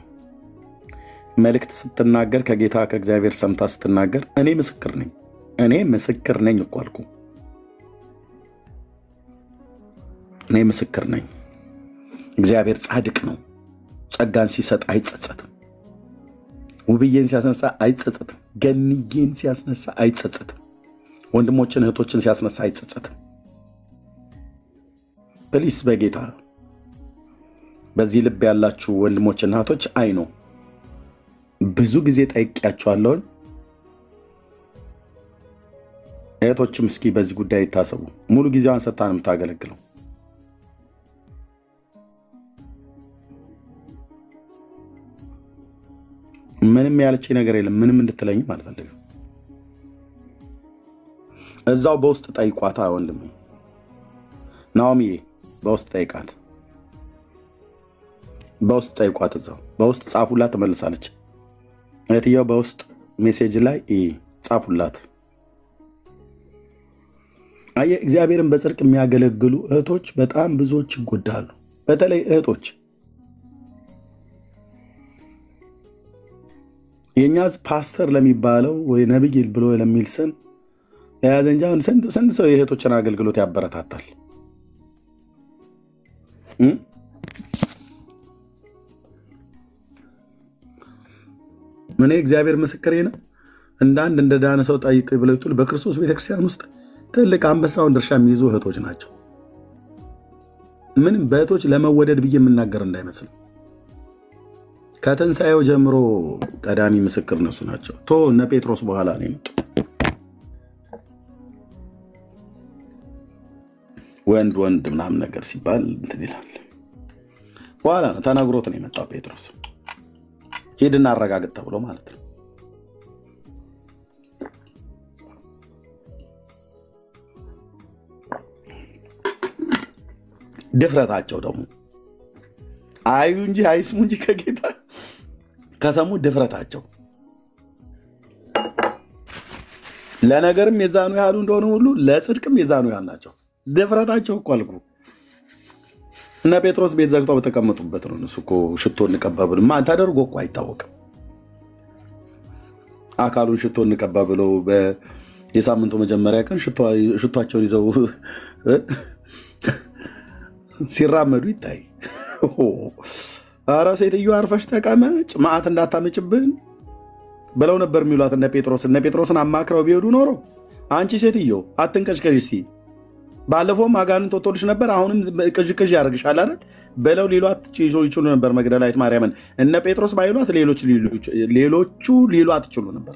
Speaker 1: መልእክት ስትናገር ከጌታ ከእግዚአብሔር ሰምታ ስትናገር እኔ ምስክር ነኝ እኮ አልኩ። እኔ ምስክር ነኝ። እግዚአብሔር ጻድቅ ነው። ጸጋን ሲሰጥ አይጸጸትም። ውብዬን ሲያስነሳ አይጸጸትም። ገንዬን ሲያስነሳ አይጸጸትም። ወንድሞችን እህቶችን ሲያስነሳ አይጸጸትም። ፕሊስ በጌታ በዚህ ልብ ያላችሁ ወንድሞችና እህቶች አይ ነው ብዙ ጊዜ ጠይቄያቸዋለሁ። እህቶችም እስኪ በዚህ ጉዳይ ይታሰቡ። ሙሉ ጊዜዋን ሰጥታ ነው የምታገለግለው። ምንም ያለች ነገር የለም። ምንም እንድትለኝም አልፈልግም። እዛው በውስጥ ጠይቋታ ወንድሜ ናኦሚዬ፣ በውስጥ ጠይቃት። በውስጥ ጠይቋት። እዛው በውስጥ ጻፉላት፣ ትመልሳለች። እህትየው በውስጥ ሜሴጅ ላይ ጻፉላት። አየ እግዚአብሔርን በጽድቅ የሚያገለግሉ እህቶች በጣም ብዙዎች ይጎዳሉ። በተለይ እህቶች የኛዝ ፓስተር ለሚባለው ወይ ነብይ ብሎ ለሚል ስም ያዘንጃው ስንት ሰው የእህቶችን አገልግሎት ያበረታታል። ምን እግዚአብሔር ምስክሬ ነው። እንደ ዳነ ሰው ጠይቅ ብለው ይጥሉ በክርስቶስ ቤተክርስቲያን ውስጥ ትልቅ አንበሳውን ድርሻ የሚይዙ እህቶች ናቸው። ምንም በእህቶች ለመወደድ ብዬ የምናገር እንዳይመስል ከትንሣኤው ጀምሮ ቀዳሚ ምስክር እነሱ ናቸው። እነ ጴጥሮስ በኋላ ነው የመጡ። ወንድ ምናምን ነገር ሲባል እንትን ይላል። በኋላ ነው ተነግሮት ነው የመጣው ጴጥሮስ። ሄድና አረጋግጥ ተብሎ ማለት ነው። ድፍረታቸው ደግሞ አዩ እንጂ አይስሙ እንጂ ከጌታ ከሰሙ ድፍረታቸው ለነገርም የዛኑ ያሉ እንደሆነ ሁሉ ለጽድቅም የዛኑ ያሉ ናቸው። ድፍረታቸው እኮ አልኩ እና ጴጥሮስ ቤት ዘግተው በተቀመጡበት ነው እነሱ እኮ ሽቶ እንቀባ ብለው ማን ተደርጎ እኮ አይታወቅም። አካሉን ሽቶ እንቀባ ብለው የሳምንቱ መጀመሪያ ቀን ሽቷቸውን ይዘው ሲራመዱ ይታይ። ኧረ ሴትዮ አርፈሽ ተቀመጭ መዓት እንዳታመጭብን ብለው ነበር የሚሏት እነ ጴጥሮስ። እነ ጴጥሮስን አማክረው ቢሄዱ ኖሮ አንቺ ሴትዮ አትንቀሽቀሽ እስቲ ባለፈውም አጋንንት ወጥቶልሽ ነበር አሁንም ቅዥቅዥ ያደርግሻል አይደል ብለው ሊሏት ይችሉ ነበር መግደላዊት ማርያምን። እነ ጴጥሮስ ባይሏት ሌሎቹ ሊሏት ይችሉ ነበር።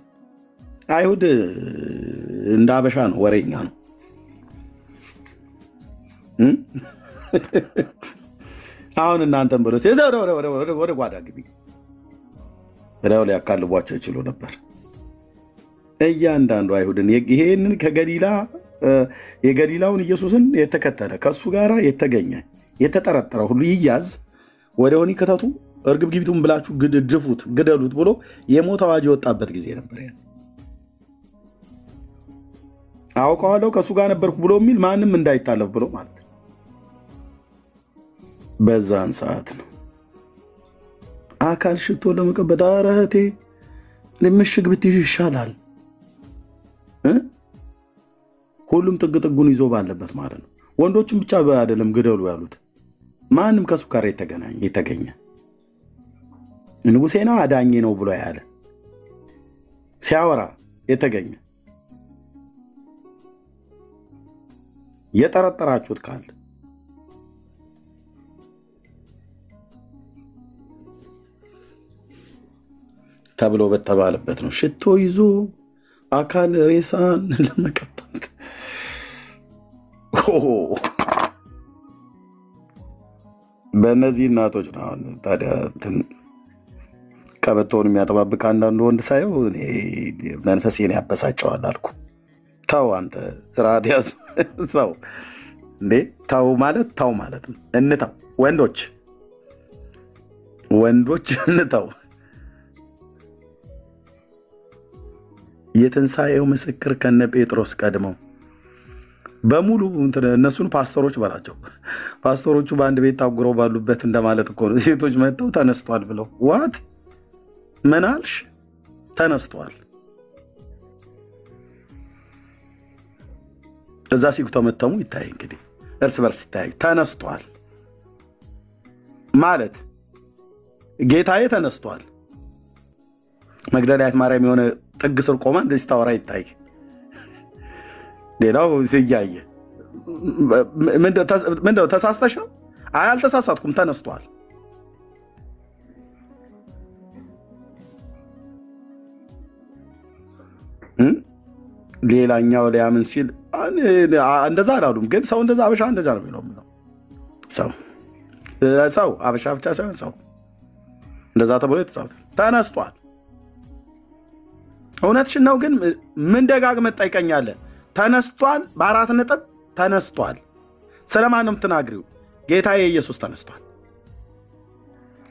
Speaker 1: አይሁድ እንደ አበሻ ነው፣ ወሬኛ ነው። አሁን እናንተም ብሎ ወደ ጓዳ ግቢ ብለው ሊያካልቧቸው ይችሉ ነበር። እያንዳንዱ አይሁድን ይሄንን የገሊላውን ኢየሱስን የተከተለ ከእሱ ጋር የተገኘ የተጠረጠረ ሁሉ ይያዝ፣ ወደ ወህኒ ክተቱ፣ እርግብ ግቢቱን ብላችሁ ድፉት፣ ግደሉት ብሎ የሞት አዋጅ የወጣበት ጊዜ ነበር። አውቀዋለሁ ከእሱ ጋር ነበርኩ ብሎ የሚል ማንም እንዳይታለፍ ብሎ ማለት ነው። በዛን ሰዓት ነው አካል ሽቶ ለመቀባት ኧረ እህቴ ምሽግ ብትይዥ ይሻላል። ሁሉም ጥግ ጥጉን ይዞ ባለበት ማለት ነው። ወንዶችም ብቻ አይደለም ግደሉ ያሉት፣ ማንም ከሱ ጋር የተገኘ ንጉሴ ነው አዳኜ ነው ብሎ ያለ ሲያወራ የተገኘ የጠረጠራችሁት ካለ ተብሎ በተባለበት ነው ሽቶ ይዞ አካል ሬሳን ለመቀባት። በእነዚህ እናቶች ነው ታዲያ ቀበቶውን የሚያጠባብቅ አንዳንዱ ወንድ ሳየው መንፈሴን ያበሳጨዋል አልኩ። ተው አንተ ስርዓት ያዝ ሰው እንዴ! ተው ማለት ነው። እንተው ወንዶች እንተው። የትንሣኤው ምስክር ከነ ጴጥሮስ ቀድመው በሙሉ እነሱን ፓስተሮች በላቸው። ፓስተሮቹ በአንድ ቤት ታጉረው ባሉበት እንደማለት እኮ ነው። ሴቶች መጥተው ተነስቷል ብለው ዋት ምን አልሽ? ተነስቷል። እዛ ሲጉተመተሙ ይታይ እንግዲህ እርስ በርስ ይታይ። ተነስቷል ማለት ጌታዬ ተነስቷል። መግደላዊት ማርያም የሆነ ጥግ ስር ቆማ እንደዚህ ታወራ ይታይ። ሌላው ሲያየ ምንድነው ተሳስተሽ ነው? አይ አልተሳሳትኩም፣ ተነስቷል። ሌላኛው ሊያምን ሲል እንደዛ አላሉም፣ ግን ሰው እንደዛ አበሻ እንደዛ ነው የሚለው። ሰው አበሻ ብቻ ሳይሆን ሰው እንደዛ ተብሎ የተጻፈ ተነስቷል። እውነትሽን ነው፣ ግን ምን ደጋግመህ ትጠይቀኛለህ? ተነስቷል፣ በአራት ነጥብ ተነስቷል። ስለማን ነው የምትናግሪው? ጌታዬ ኢየሱስ ተነስቷል።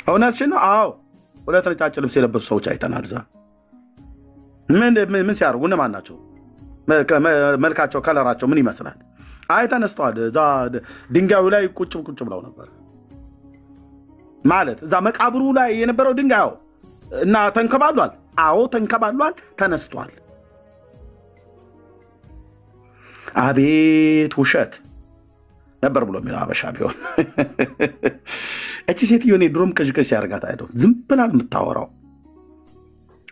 Speaker 1: እውነትሽን ነው? አዎ። ሁለት ነጫጭ ልብስ የለበሱ ሰዎች አይተናል። እዛ ምን ሲያደርጉ እነማን ናቸው? መልካቸው ከለራቸው ምን ይመስላል? አይ ተነስተዋል። እዛ ድንጋዩ ላይ ቁጭ ብለው ነበር ማለት እዛ መቃብሩ ላይ የነበረው ድንጋዩ እና ተንከባሏል። አዎ ተንከባሏል፣ ተነስቷል። አቤት ውሸት ነበር ብሎ የሚለው አበሻ ቢሆን እቺ ሴትዮ እኔ ድሮም ቅዥቅዥ ሲያደርጋት አይደው ዝም ብላ የምታወራው።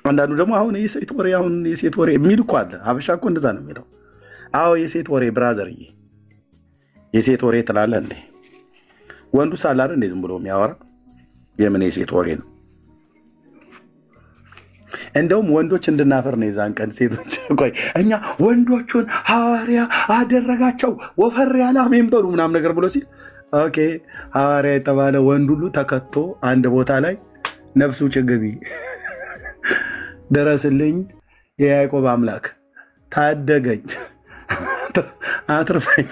Speaker 1: አንዳንዱ ደግሞ አሁን የሴት ወሬ የሚል እኮ አለ። አበሻ እኮ እንደዛ ነው የሚለው። አዎ የሴት ወሬ ብራዘርዬ፣ የሴት ወሬ ትላለህ እንዴ? ወንዱ ሳላር እንዴ ዝም ብሎ የሚያወራ የምን የሴት ወሬ ነው? እንደውም ወንዶች እንድናፈር ነው የዛን ቀን ሴቶች ቆይ እኛ ወንዶቹን ሐዋርያ አደረጋቸው ወፈር ያለ አሜን በሉ ምናምን ነገር ብሎ ሲል ኦኬ ሐዋርያ የተባለ ወንድ ሁሉ ተከቶ አንድ ቦታ ላይ ነፍሱ ጭግቢ ደረስልኝ የያዕቆብ አምላክ ታደገኝ አትርፈኝ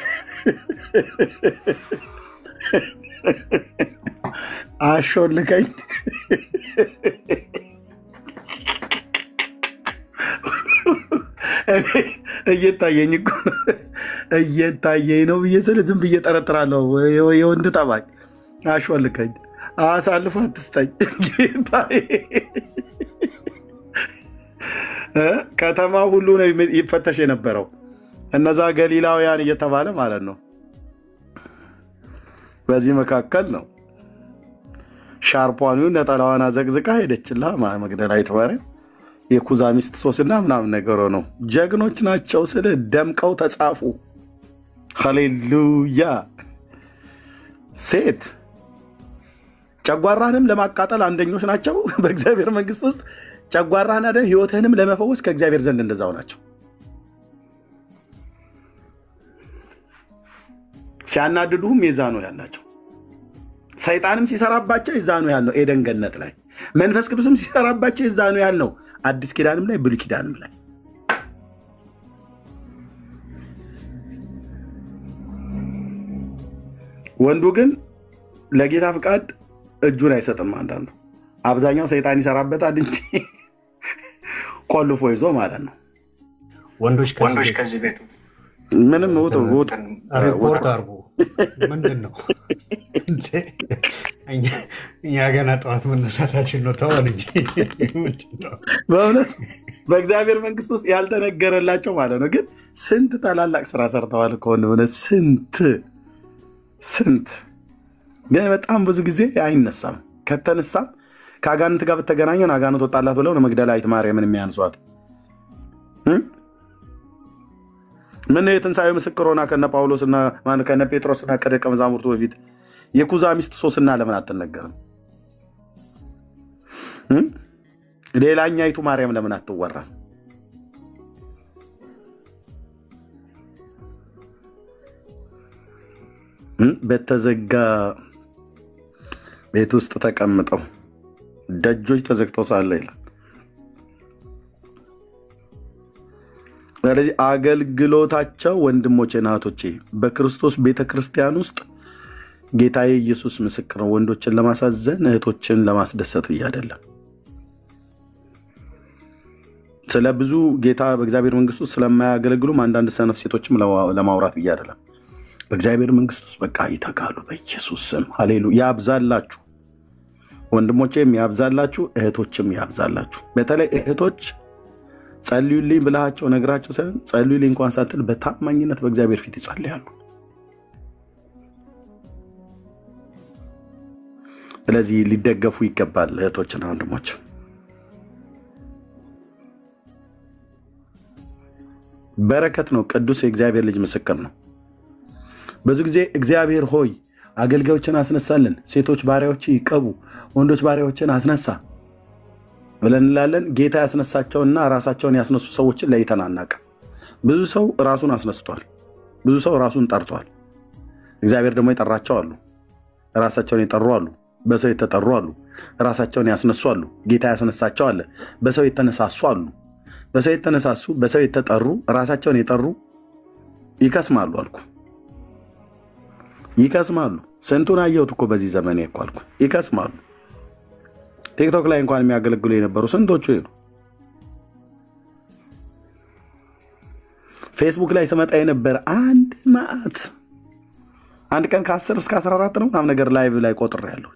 Speaker 1: አሾልከኝ እየታየኝ ነው ብዬ ስለ ዝም ብዬ ጠረጥራለሁ። የወንድ ጠባይ አሾልከኝ አሳልፎ አትስጠኝ ጌታዬ። ከተማ ሁሉ ነው ይፈተሽ የነበረው እነዛ ገሊላውያን እየተባለ ማለት ነው። በዚህ መካከል ነው ሻርፓኑ ነጠላዋን አዘግዝቃ ሄደችላ መግደላዊት ማርያም የኩዛ ሚስት ሶስና ምናምን ነገር ነው። ጀግኖች ናቸው ስለ ደምቀው ተጻፉ። ሃሌሉያ። ሴት ጨጓራንም ለማቃጠል አንደኞች ናቸው በእግዚአብሔር መንግስት ውስጥ። ጨጓራህን አይደል ህይወትህንም ለመፈወስ ከእግዚአብሔር ዘንድ እንደዛው ናቸው። ሲያናድዱህም የዛኑ ያልናቸው። ሰይጣንም ሲሰራባቸው የዛኑ ያልነው ኤደን ገነት ላይ፣ መንፈስ ቅዱስም ሲሰራባቸው የዛኑ ያልነው አዲስ ኪዳንም ላይ ብሉይ ኪዳንም ላይ። ወንዱ ግን ለጌታ ፍቃድ እጁን አይሰጥም። አንዳንዱ አብዛኛው ሰይጣን ይሰራበታል እንጂ ቆልፎ ይዞ ማለት ነው።
Speaker 5: ወንዶች ከዚህ ቤቱ
Speaker 1: ምንም
Speaker 5: ሪፖርት አድርጉ። ምንድን ነው እኛ ገና ጠዋት መነሳታችን ነው። ተወን እንጂ
Speaker 1: በእውነት በእግዚአብሔር መንግስት ውስጥ ያልተነገረላቸው ማለት ነው። ግን ስንት ታላላቅ ስራ ሰርተዋል ከሆነ እውነት ስንት ግን በጣም ብዙ ጊዜ አይነሳም። ከተነሳም ከአጋንንት ጋር በተገናኘን አጋንንት ወጣላት ብለው ነው መግደላዊት ማርያምን የሚያንሷት። ምን የትንሣኤው ምስክር ሆና ከነ ጳውሎስና ከነ ጴጥሮስና ከደቀ መዛሙርቱ በፊት የኩዛ ሚስት ሶስና ለምን አትነገርም? ሌላኛይቱ ማርያም ለምን አትወራም? በተዘጋ ቤት ውስጥ ተቀምጠው ደጆች ተዘግተው ሳለ ይላል። ስለዚህ አገልግሎታቸው ወንድሞቼና እህቶቼ በክርስቶስ ቤተክርስቲያን ውስጥ ጌታዬ ኢየሱስ ምስክር ነው። ወንዶችን ለማሳዘን እህቶችን ለማስደሰት ብዬ አይደለም። ስለ ብዙ ጌታ በእግዚአብሔር መንግስት ውስጥ ስለማያገለግሉም አንዳንድ ሰነፍ ሴቶችም ለማውራት ብዬ አይደለም። በእግዚአብሔር መንግስት ውስጥ በቃ ይተጋሉ በኢየሱስ ስም። ሃሌሉያ። ያብዛላችሁ ወንድሞቼም ያብዛላችሁ፣ እህቶችም ያብዛላችሁ። በተለይ እህቶች ጸልዩልኝ ብላቸው ነግራቸው ሳይሆን ጸልዩልኝ እንኳን ሳትል በታማኝነት በእግዚአብሔር ፊት ይጸልያሉ። ስለዚህ ሊደገፉ ይገባል እህቶችና ወንድሞች። በረከት ነው። ቅዱስ የእግዚአብሔር ልጅ ምስክር ነው። ብዙ ጊዜ እግዚአብሔር ሆይ አገልጋዮችን አስነሳልን፣ ሴቶች ባሪያዎች ይቀቡ፣ ወንዶች ባሪያዎችን አስነሳ ብለን እንላለን። ጌታ ያስነሳቸውና ራሳቸውን ያስነሱ ሰዎችን ለይተን አናውቅም። ብዙ ሰው ራሱን አስነስቷል። ብዙ ሰው ራሱን ጠርቷል። እግዚአብሔር ደግሞ የጠራቸው አሉ። ራሳቸውን የጠሩ አሉ። በሰው የተጠሩ አሉ። ራሳቸውን ያስነሱ አሉ። ጌታ ያስነሳቸው አለ። በሰው የተነሳሱ አሉ። በሰው የተነሳሱ፣ በሰው የተጠሩ፣ ራሳቸውን የጠሩ ይከስማሉ አልኩ። ይከስማሉ። ስንቱን አየሁት እኮ በዚህ ዘመን አልኩ። ይከስማሉ። ቲክቶክ ላይ እንኳን የሚያገለግሉ የነበሩ ስንቶቹ ሄዱ። ፌስቡክ ላይ ስመጣ የነበረ አንድ ማዕት አንድ ቀን ከ10 እስከ 14 ነው ምናምን ነገር ላይቭ ላይ ቆጥሬያለሁ።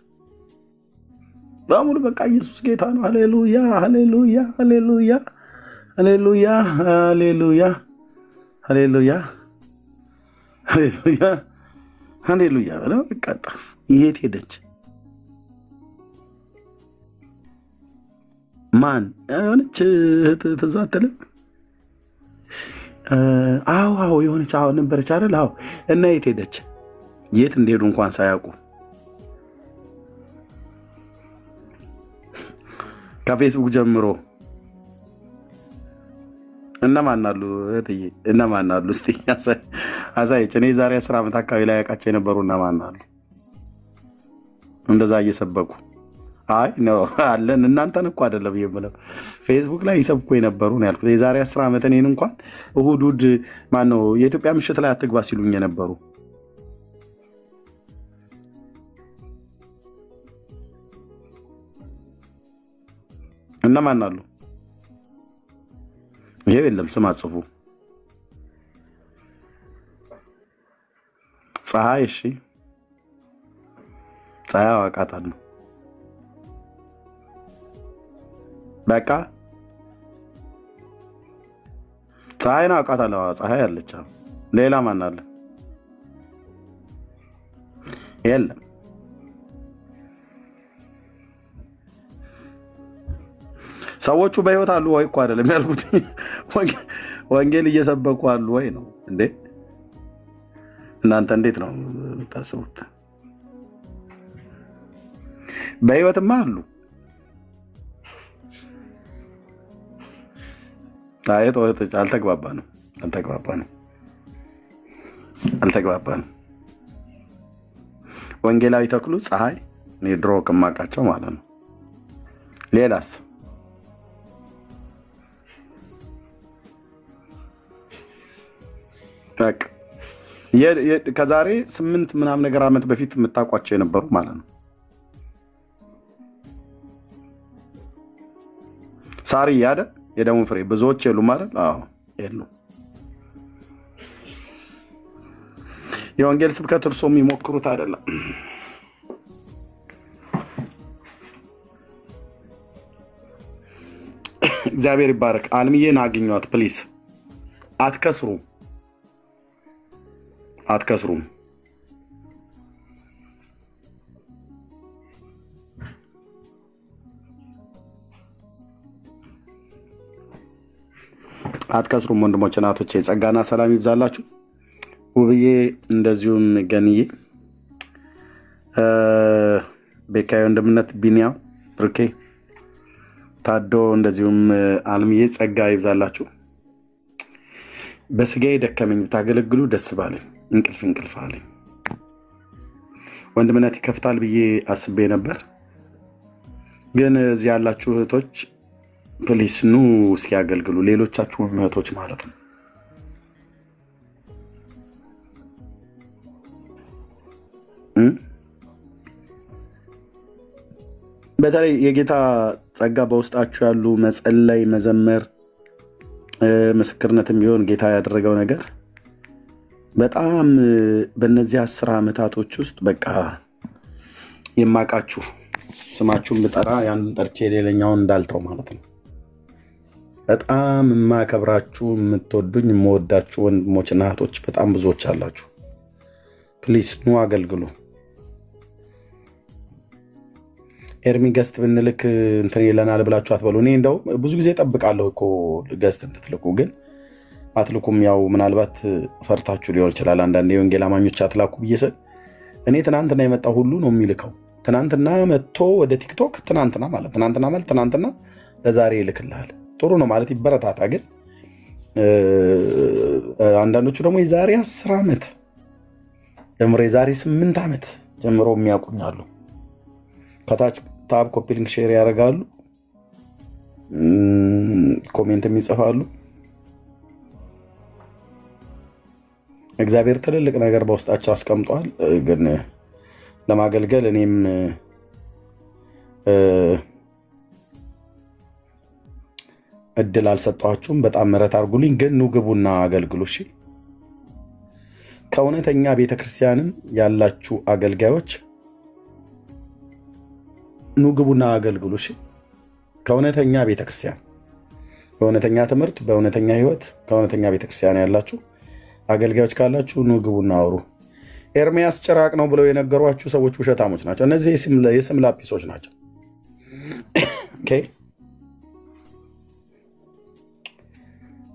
Speaker 1: በሙሉ በቃ ኢየሱስ ጌታ ነው። ሃሌሉያ ሃሌሉያ ሃሌሉያ ሃሌሉያ ሃሌሉያ ሃሌሉያ ሃሌሉያ ሃሌሉያ ብለው በቃ ጠፉ። የት ሄደች? ማን የሆነች ትዝ አትልም? አዎ የሆነች ነበረች አይደል? አዎ። እና የት ሄደች? የት እንደሄዱ እንኳን ሳያውቁ ከፌስቡክ ጀምሮ እነማን አሉ እህትዬ? እነማን አሉ? እስቲ አሳይች። እኔ ዛሬ 10 ዓመት አካባቢ ላይ ያውቃቸው የነበሩ እነማን አሉ እንደዛ እየሰበኩ? አይ ነው አለን። እናንተን እኮ አይደለም የምለው ፌስቡክ ላይ ይሰብኩ የነበሩ ነው ያልኩት። የዛሬ 10 ዓመት እኔን እንኳን እሁድ ማነው የኢትዮጵያ ምሽት ላይ አትግባ ሲሉኝ የነበሩ እነማን አሉ? ይሄ የለም ስም አጽፉ። ፀሐይ፣ እሺ ፀሐይ አውቃታለሁ። በቃ ፀሐይን አውቃታለሁ። ፀሐይ አለች። ሌላ ማን አለ? የለም። ሰዎቹ በህይወት አሉ ወይ እኮ አይደለም ያልኩት። ወንጌል እየሰበኩ አሉ ወይ ነው እንዴ? እናንተ እንዴት ነው የምታስቡት? በህይወትማ አሉ። አየት ወጥቶ አልተግባባንም። ወንጌላዊ ተክሉ ፀሐይ እኔ ድሮ ከማውቃቸው ማለት ነው። ሌላስ? በቃ ከዛሬ 8 ምናምን ነገር ዓመት በፊት የምታውቋቸው የነበሩ ማለት ነው። ሳሪ ያደ የደሙ ፍሬ ብዙዎች የሉ ማለት? አዎ የሉ። የወንጌል ስብከት እርሶ የሚሞክሩት አይደለም። እግዚአብሔር ይባረክ። አልምዬን አግኟት ፕሊስ። አትከስሩም። አትከስሩም ወንድሞች እናቶቼ፣ ጸጋና ሰላም ይብዛላችሁ። ውብዬ እንደዚሁም ገንዬ፣ ቤካዬ ወንድምነት፣ ቢኒያው ብርኬ፣ ታዶ እንደዚሁም አልምዬ ጸጋ ይብዛላችሁ። በስጋዬ ደከመኝ ብታገለግሉ ደስ ባለኝ፣ እንቅልፍ አለኝ። ወንድምነት ይከፍታል ብዬ አስቤ ነበር፣ ግን እዚህ ያላችሁ እህቶች ፕሊስ ኑ እስኪ ያገልግሉ። ሌሎቻችሁ እህቶች ማለት ነው። በተለይ የጌታ ጸጋ በውስጣችሁ ያሉ መጸለይ፣ መዘመር፣ ምስክርነትም ቢሆን ጌታ ያደረገው ነገር በጣም በእነዚህ 10 ዓመታቶች ውስጥ በቃ የማውቃችሁ ስማችሁን ብጠራ ያንን ጠርቼ ሌላኛውን እንዳልተው ማለት ነው። በጣም የማከብራችሁ የምትወዱኝ የምወዳችሁ ወንድሞች እና እህቶች በጣም ብዙዎች አላችሁ። ፕሊስ ኑ አገልግሉ። ኤርሚ ገስት ብንልክ እንትን ይለናል ብላችሁ አትበሉ። እኔ እንደው ብዙ ጊዜ ጠብቃለሁ እኮ ገስት እንድትልኩ፣ ግን አትልኩም። ያው ምናልባት ፈርታችሁ ሊሆን ይችላል። አንዳንድ የወንጌል አማኞች አትላኩ ብዬ ስል እኔ ትናንትና የመጣ ሁሉ ነው የሚልከው። ትናንትና መጥቶ ወደ ቲክቶክ ትናንትና ለዛሬ ይልክልሃል። ጥሩ ነው ማለት ይበረታታ። ግን አንዳንዶቹ ደግሞ የዛሬ 10 ዓመት ጀምሮ የዛሬ 8 ዓመት ጀምሮ የሚያውቁኛሉ። ከታች ታብ ኮፒ ሊንክ ሼር ያደርጋሉ፣ ኮሜንት የሚጽፋሉ። እግዚአብሔር ትልልቅ ነገር በውስጣቸው አስቀምጧል። ግን ለማገልገል እኔም እድል አልሰጣችሁም። በጣም ምሕረት አድርጉልኝ። ግን ኑ ግቡና አገልግሉ። እሺ፣ ከእውነተኛ ቤተክርስቲያንም ያላችሁ አገልጋዮች ኑ ግቡና አገልግሉ። እሺ፣ ከእውነተኛ ቤተክርስቲያን፣ በእውነተኛ ትምህርት፣ በእውነተኛ ህይወት ከእውነተኛ ቤተክርስቲያን ያላችሁ አገልጋዮች ካላችሁ ኑ ግቡና አውሩ። ኤርሚያስ ጭራቅ ነው ብለው የነገሯችሁ ሰዎች ውሸታሞች ናቸው። እነዚህ የስም ላጲሶች ናቸው። ኦኬ፣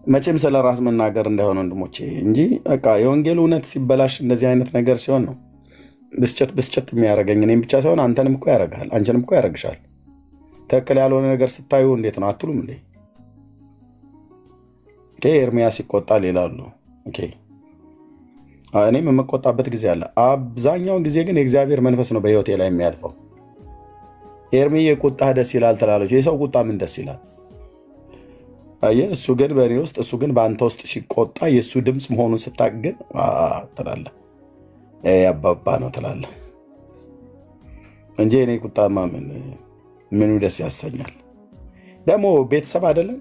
Speaker 1: መቼም ስለ ራስ መናገር እንዳይሆን ወንድሞቼ እንጂ በቃ የወንጌል እውነት ሲበላሽ እንደዚህ አይነት ነገር ሲሆን ነው ብስጭት የሚያደርገኝ። እኔም ብቻ ሳይሆን አንተንም እኮ ያደርግሃል፣ አንቺንም እኮ ያደርግሻል። ትክክል ያልሆነ ነገር ስታዩ እንዴት ነው አትሉም እንዴ? ኦኬ፣ ኤርሚያስ ይቆጣል ይላሉ። ኦኬ፣ እኔም የምቆጣበት ጊዜ አለ። አብዛኛውን ጊዜ ግን የእግዚአብሔር መንፈስ ነው በህይወቴ ላይ የሚያልፈው። ኤርሚ የቁጣህ ደስ ይላል ትላለች። የሰው ቁጣ ምን ደስ ይላል? እሱ ግን በእኔ ውስጥ፣ እሱ ግን በአንተ ውስጥ ሲቆጣ የእሱ ድምፅ መሆኑን ስታግን ትላለህ፣ ያባባ ነው ትላለህ እንጂ እኔ ቁጣማ ምኑ ደስ ያሰኛል? ደግሞ ቤተሰብ አይደለም?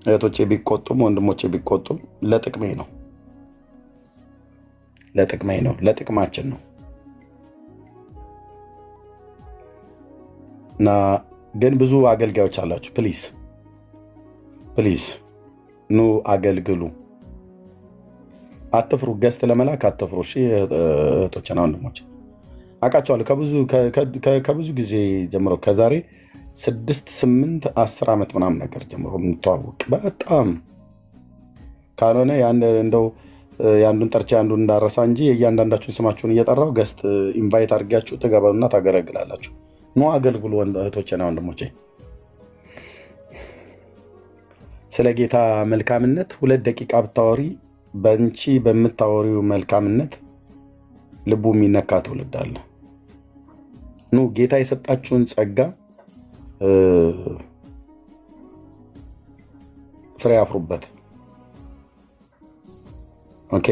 Speaker 1: እህቶቼ ቢቆጡም ወንድሞቼ ቢቆጡም ለጥቅሜ ነው፣ ለጥቅማችን ነው። እና ግን ብዙ አገልጋዮች አላችሁ። ፕሊዝ ኑ አገልግሉ። አትፍሩ፣ ገስት ለመላክ አትፍሩ። እሺ እህቶችና ወንድሞች አውቃቸዋለሁ ከብዙ ጊዜ ጀምሮ ከዛሬ 6 8 10 ዓመት ምናምን ነገር ጀምሮ የምንተዋወቅ በጣም ካልሆነ እንደው የአንዱን ጠርቼ አንዱን እንዳረሳ እንጂ የእያንዳንዳችሁን ስማችሁን እየጠራው ገስት ኢንቫይት አድርጋችሁ ትገባሉና ታገለግላላችሁ። ኑ አገልግሉ እህቶችና ወንድሞቼ። ስለ ጌታ መልካምነት 2 ደቂቃ ብታወሪ በእንቺ በምታወሪው መልካምነት ልቡ የሚነካ ትውልድ አለ። ኑ ጌታ የሰጣችሁን ጸጋ ፍሬ አፍሩበት። ኦኬ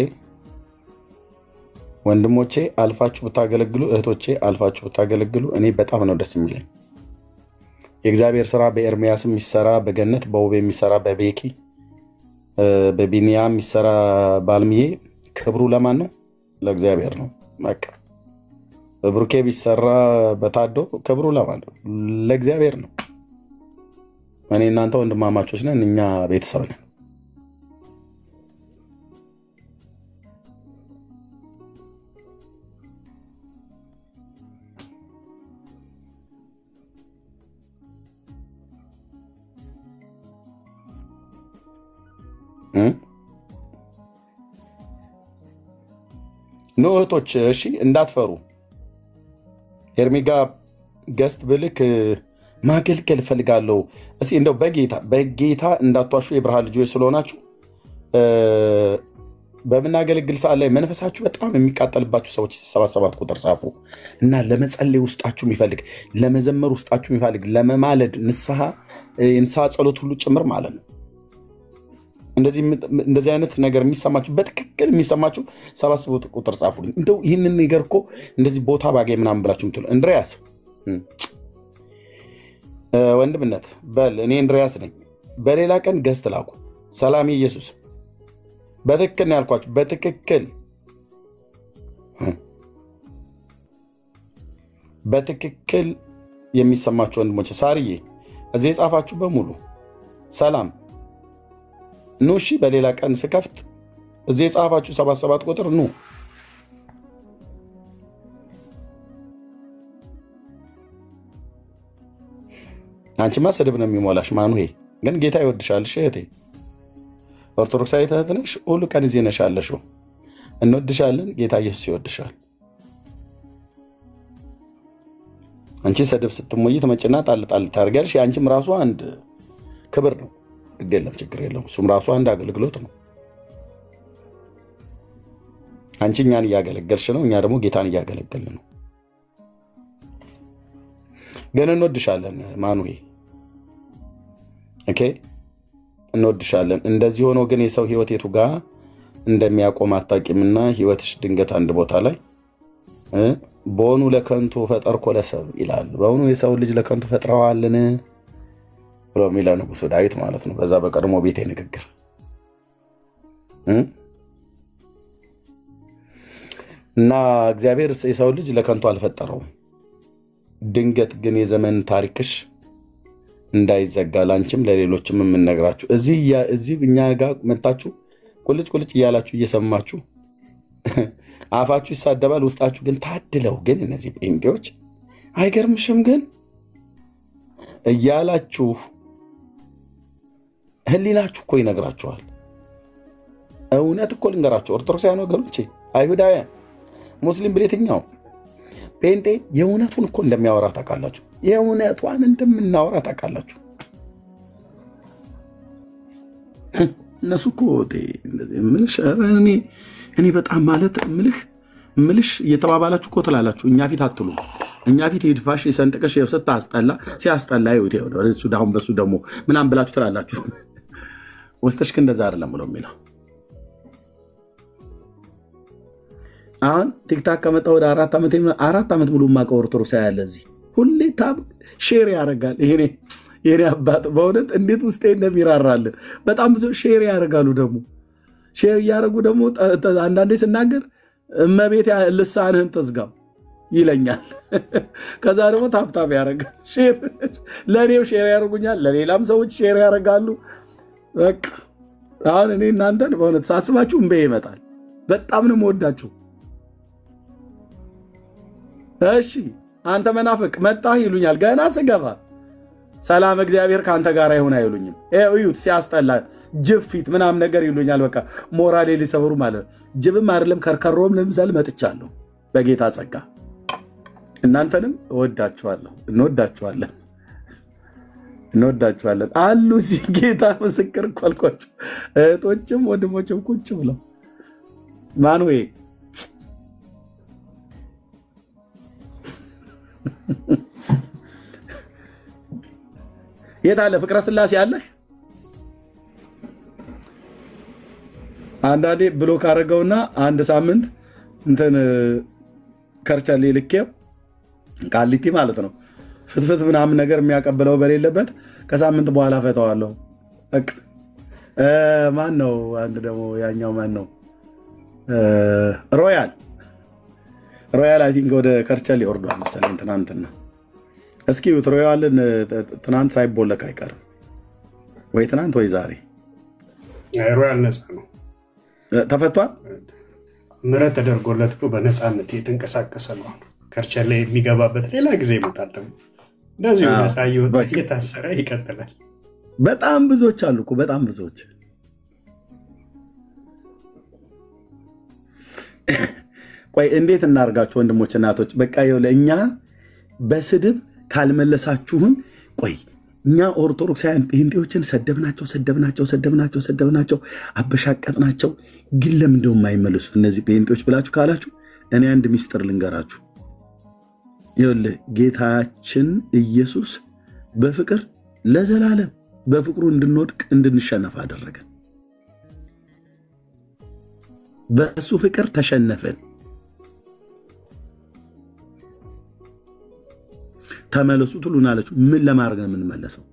Speaker 1: ወንድሞቼ አልፋችሁ ብታገለግሉ፣ እህቶቼ አልፋችሁ ብታገለግሉ እኔ በጣም ነው ደስ የሚለኝ። የእግዚአብሔር ስራ በኤርሚያስ የሚሰራ በገነት በውቤ የሚሰራ በቤኪ በቢኒያም የሚሰራ ባልሚዬ ክብሩ ለማን ነው? ለእግዚአብሔር ነው። በቃ በብሩኬ ቢሰራ በታዶ ክብሩ ለማን ነው? ለእግዚአብሔር ነው። እኔ እናንተ ወንድማማቾች ነን፣ እኛ ቤተሰብ ነን። ኖ እህቶች እሺ እንዳትፈሩ። ኤርሚጋ ገስት ብልክ ማገልገል ፈልጋለሁ። እስኪ እንደው በጌታ እንዳትዋሹ የብርሃን ልጆች ስለሆናችሁ በምናገለግል ሰዓት ላይ መንፈሳችሁ በጣም የሚቃጠልባችሁ ሰዎች 77 ቁጥር ጻፉ እና ለመጸለይ ውስጣችሁ የሚፈልግ ለመዘመር ውስጣችሁ የሚፈልግ ለመማለድ ንስሐ ጸሎት ሁሉ ጭምር ማለት ነው። እንደዚህ አይነት ነገር የሚሰማችሁ በትክክል የሚሰማችሁ 77 ቁጥር ጻፉልኝ። እንደው ይህንን ነገር እኮ እንደዚህ ቦታ ባገኝ ምናምን ብላችሁ ምትሉ እንድሪያስ ወንድምነት በል እኔ እንድሪያስ ነኝ። በሌላ ቀን ገስት ላኩ። ሰላም ኢየሱስ በትክክል ነው ያልኳችሁ። በትክክል የሚሰማችሁ ወንድሞች ሳርዬ እዚህ የጻፋችሁ በሙሉ ሰላም ኑ። እሺ በሌላ ቀን ስከፍት እዚህ የጻፋችሁ 77 ቁጥር ኑ። አንቺማ ስድብ ነው የሚሞላሽ ማኑሄ። ግን ጌታ ይወድሻል። እሺ እህቴ ኦርቶዶክሳዊ እህት ነሽ፣ ሁሉ ቀን እዚህ ነሽ ያለሽው። እንወድሻለን። ጌታ ኢየሱስ ይወድሻል። አንቺ ስድብ ስትሞይ ትመጭና ጣል ታደርጊያለሽ። የአንቺም ራሱ አንድ ክብር ነው። ግድ የለም ችግር የለም። እሱም ራሱ አንድ አገልግሎት ነው። አንቺ እኛን እያገለገልሽ ነው፣ እኛ ደግሞ ጌታን እያገለገልን ነው። ግን እንወድሻለን ማኑሄ። ኦኬ እንወድሻለን። እንደዚህ ሆኖ ግን የሰው ህይወት የቱ ጋር እንደሚያቆም አታውቂምና ህይወትሽ ድንገት አንድ ቦታ ላይ በሆኑ ለከንቱ ፈጠርኮ ለሰብ ይላል። በሆኑ የሰው ልጅ ለከንቱ ፈጥረዋልን ብሎ የሚለው ንጉሱ ዳዊት ማለት ነው። በዛ በቀድሞ ቤቴ ንግግር እና እግዚአብሔር የሰው ልጅ ለከንቱ አልፈጠረው። ድንገት ግን የዘመን ታሪክሽ እንዳይዘጋ ላንቺም ለሌሎችም የምንነግራችሁ እዚህ እኛ ጋር መጣችሁ ቁልጭ እያላችሁ እየሰማችሁ አፋችሁ ይሳደባል፣ ውስጣችሁ ግን ታድለው ግን እነዚህ ጴንጤዎች አይገርምሽም ግን እያላችሁ ህሊናችሁ እኮ ይነግራችኋል። እውነት እኮ ልንገራችሁ ኦርቶዶክሳውያን ወገኖቼ፣ አይሁዳውያን፣ ሙስሊም ብሌትኛው ጴንጤ የእውነቱን እኮ እንደሚያወራ ታውቃላችሁ። የእውነቷን እንደምናወራ ታውቃላችሁ። እነሱ እኮ እኔ በጣም ማለት ምልሽ እየተባባላችሁ እኮ ትላላችሁ። እኛ ፊት አትሉ። እኛ ፊት ሄድፋሽ የሰንጥቀሽ ስታስጠላ ሲያስጠላ እሱ ዳሁን በሱ ደግሞ ምናምን ብላችሁ ትላላችሁ። ውስጥሽ ግን እንደዛ አይደለም ብሎ የሚለው አሁን ቲክታክ ከመጣ ወደ 4 ዓመት ሙሉ ማቀ ኦርቶዶክስ ያለ እዚህ ሁሌ ታብ ሼር ያደርጋል። ይሄኔ አባት በእውነት እንዴት ውስጤ እንደሚራራልን በጣም ብዙ ሼር ያደርጋሉ። ደግሞ ሼር እያደረጉ ደግሞ አንዳንዴ ስናገር እመቤት ልሳንህን ተዝጋው ይለኛል። ከዛ ደግሞ ታፕታፕ ያደርጋል። ለእኔው ሼር ያደርጉኛል፣ ለሌላም ሰዎች ሼር ያደርጋሉ። በቃ አሁን እኔ እናንተን በእውነት ሳስባችሁ እምቤ ይመጣል። በጣም ነው የምወዳችሁ። እሺ አንተ መናፍቅ መጣህ ይሉኛል። ገና ስገባ ሰላም እግዚአብሔር ከአንተ ጋር ይሁን አይሉኝም። እዩት ሲያስጠላ ጅብ ፊት ምናምን ነገር ይሉኛል። በቃ ሞራሌ ሊሰብሩ ማለት ነው። ጅብም አይደለም ከርከሮም ለምሳሌ መጥቻለሁ በጌታ ጸጋ። እናንተንም እወዳችኋለሁ፣ እንወዳችኋለን አሉ ጌታ ምስክር እኮ አልኳቸው። እህቶችም ወንድሞችም ቁጭ ብለው ማንዌ የት አለ ፍቅረ ስላሴ አለህ? አንዳንዴ ብሎክ አደረገውና አንድ ሳምንት እንትን ከርቸሌ ልኬው ቃሊቲ ማለት ነው ፍትፍት ምናምን ነገር የሚያቀብለው በሌለበት ከሳምንት በኋላ ፈተዋለሁ። በቃ ማን ነው አንድ ደግሞ ያኛው ማን ነው ሮያል አይ ቲንክ ወደ ከርቸሌ ወርዷል መሰለኝ ትናንትና። እስኪ ሮያልን ትናንት ሳይቦለክ አይቀርም ወይ ትናንት ወይ ዛሬ።
Speaker 5: ሮያል ነፃ ነው
Speaker 1: ተፈቷል።
Speaker 5: ምሕረት ተደርጎለት እኮ በነፃነት የተንቀሳቀሰ ነው። ከርቸሌ የሚገባበት ሌላ ጊዜ ይመጣል። ደግሞ እንደዚሁ ነፃ እየታሰረ ይቀጥላል።
Speaker 1: በጣም ብዙዎች አሉ እኮ በጣም ብዙዎች። ቆይ እንዴት እናርጋችሁ ወንድሞች እናቶች? በቃ ይኸውልህ እኛ በስድብ ካልመለሳችሁን ቆይ እኛ ኦርቶዶክሳውያን ጴንጤዎችን ሰደብናቸው አበሻቀጥናቸው። ግን ለምንድነው የማይመለሱት እነዚህ ጴንጤዎች ብላችሁ ካላችሁ እኔ አንድ ሚስጥር ልንገራችሁ። ይኸውልህ ጌታችን ኢየሱስ በፍቅር ለዘላለም በፍቅሩ እንድንወድቅ እንድንሸነፍ አደረገን። በእሱ ፍቅር ተሸነፈን። ተመለሱ ትሉናላችሁ። ምን ለማድረግ ነው የምንመለሰው?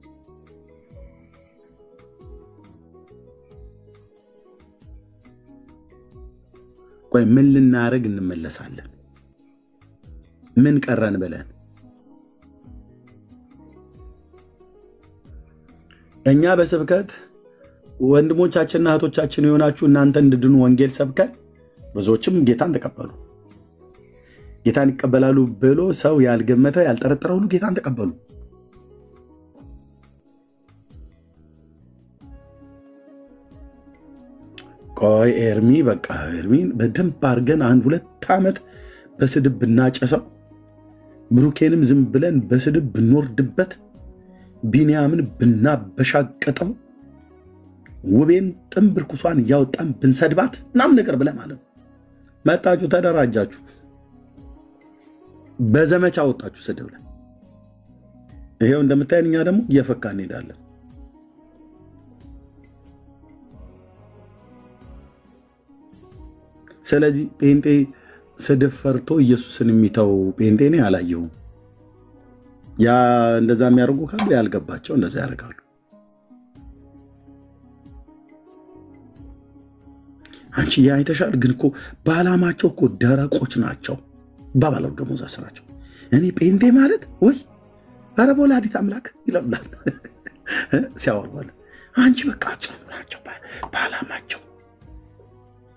Speaker 1: ቆይ ምን ልናደርግ እንመለሳለን? ምን ቀረን ብለን? እኛ በስብከት ወንድሞቻችንና እህቶቻችን የሆናችሁ እናንተ እንድድኑ ወንጌል ሰብከን ብዙዎችም ጌታን ተቀበሉ። ጌታን ይቀበላሉ ብሎ ሰው ያልገመተ ያልጠረጠረ ሁሉ ጌታን ተቀበሉ። ቆይ ኤርሚ በቃ ኤርሚን በደንብ አድርገን 1-2 ዓመት በስድብ ብናጨሰው፣ ብሩኬንም ዝም ብለን በስድብ ብንወርድበት፣ ቢንያምን ብናበሻቀጠው፣ ውቤን ጥንብርኩሷን እያወጣን ብንሰድባት ምናምን ነገር ብለህ ማለት ነው። መጣችሁ ተደራጃችሁ በዘመቻ ወጣችሁ ስድብ ላይ። ይሄው እንደምታየን እኛ ደግሞ እየፈካ እንሄዳለን። ስለዚህ ጴንጤ ስድብ ፈርቶ ኢየሱስን የሚተው ጴንጤ ነው አላየሁም። ያ እንደዛ የሚያደርጉ ካሉ ያልገባቸው እንደዛ ያደርጋሉ። አንቺ ያ አይተሻል። ግን እኮ በዓላማቸው እኮ ደረቆች ናቸው። ባባለው ደግሞ ዛስራቸው እኔ ጴንጤ ማለት ወይ አረ ወላዲት አምላክ ይላል ሲያወርባል። አንቺ በቃ ጽኑ ናቸው በዓላማቸው።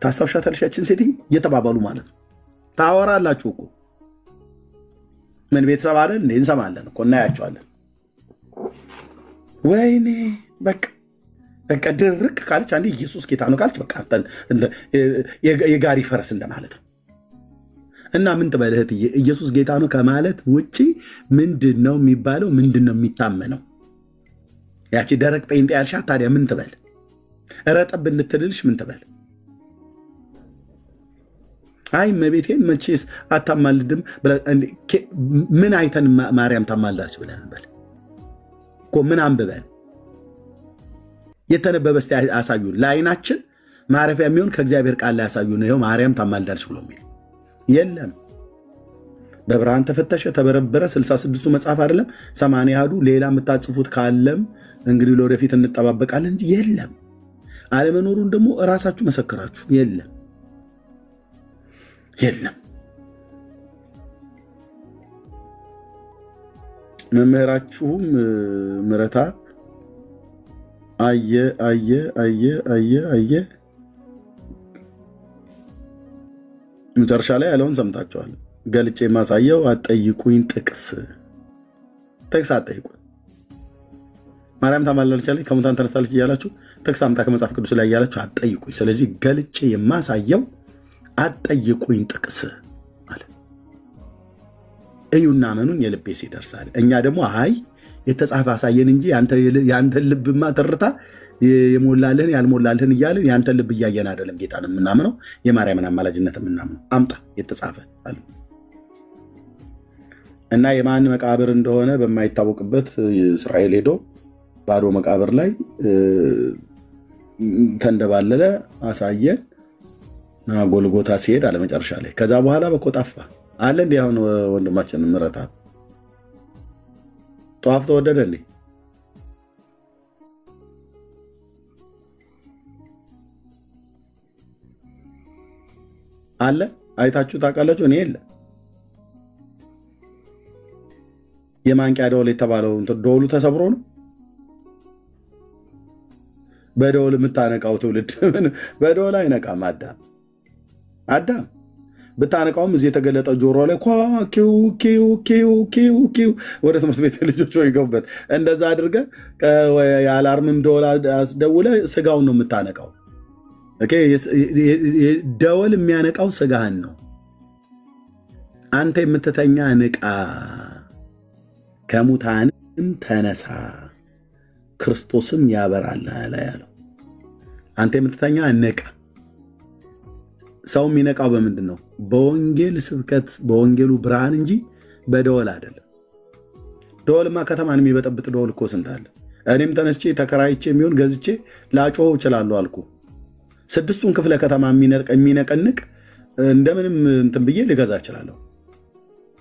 Speaker 1: ታስታውሻታለሽ ያችን ሴትዮ እየተባባሉ ማለት ነው። ታወራላችሁ እኮ ምን ቤተሰብ አይደል እንዴ? እንሰማለን እኮ እናያቸዋለን። ወይኔ በቃ ድርቅ ካለች አንዴ ኢየሱስ ጌታ ነው ካለች በቃ የጋሪ ፈረስ እንደማለት ነው። እና ምን ትበልህት ኢየሱስ ጌታ ነው ከማለት ውጪ ምንድነው የሚባለው? ምንድነው የሚታመነው? ያቺ ደረቅ ጴንጤ ያልሻት ታዲያ ምን ትበል? ረጠብ እንትልልሽ ምን ትበል? አይ መቤቴን መቼስ አታማልድም ምን አይተን ማርያም ታማልዳች ብለን በል እኮ ምን አንብበን የተነበበ እስቲ አሳዩን። ለዓይናችን ማረፊያ የሚሆን ከእግዚአብሔር ቃል ላይ አሳዩን። ይኸው ማርያም ታማልዳች ብሎ የሚል የለም። በብርሃን ተፈተሸ ተበረበረ 66ቱ መጽሐፍ አይደለም 80 ያዱ ሌላ የምታጽፉት ካለም እንግዲህ ለወደፊት እንጠባበቃለን እንጂ የለም። አለመኖሩን ደግሞ እራሳችሁ መሰከራችሁ። የለም መምህራችሁም ምረታ አየ መጨረሻ ላይ ያለውን ሰምታችኋል። ገልጬ ማሳየው አጠይቁኝ ጥቅስ አጠይቁኝ። ማርያም ታማልዳለች አለች ከሙታን ተነስታለች እያላችሁ ጥቅስ አምጣ ከመጽሐፍ ቅዱስ ላይ እያላችሁ አጠይቁኝ። ስለዚህ ገልጬ የማሳየው አጠይቁኝ ጥቅስ አለ። እዩና መኑን የልቤስ ይደርሳል። እኛ ደግሞ አይ የተጻፈ አሳየን እንጂ ያንተን ልብማ ትርታ የሞላልህን ያልሞላልህን እያልን ያንተን ልብ እያየን አይደለም ጌታን የምናምነው የማርያምን አማላጅነት የምናምነው። አምጣ የተጻፈ አሉ እና የማን መቃብር እንደሆነ በማይታወቅበት እስራኤል ሄዶ ባዶ መቃብር ላይ ተንደባለለ አሳየን። ጎልጎታ ሲሄድ አለ መጨረሻ ላይ ከዛ በኋላ በኮ ጠፋ አለ። እንዲህ አሁን ወንድማችን ምረታ ጧፍ ተወደደ እንዴ? አለ አይታችሁ ታውቃላችሁ? እኔ የለ። የማንቂያ ደወል የተባለው ደወሉ ተሰብሮ ነው። በደወል የምታነቃው ትውልድ በደወል አይነቃም። አዳም ብታነቃውም እዚህ የተገለጠው ጆሮ ላይ ኪው ኪው ኪው ኪው ኪው ወደ ትምህርት ቤት ልጆች ይገቡበት እንደዛ አድርገ የአላርምም ደወል አስደውለ ስጋውን ነው የምታነቃው። ደወል የሚያነቃው ስጋህን ነው። አንተ የምትተኛ ንቃ፣ ከሙታንም ተነሳ፣ ክርስቶስም ያበራልሃል ያለው። አንተ የምትተኛ ንቃ። ሰው የሚነቃው በምንድን ነው? በወንጌል ስብከት፣ በወንጌሉ ብርሃን እንጂ በደወል አይደለም። ደወልማ ከተማን የሚበጠብጥ ደወል እኮ ስንት አለ። እኔም ተነስቼ ተከራይቼ የሚሆን ገዝቼ ላጮኸው እችላለሁ አልኩ። 6ቱን ክፍለ ከተማ የሚነቀንቅ እንደምንም እንትን ብዬ ልገዛ እችላለሁ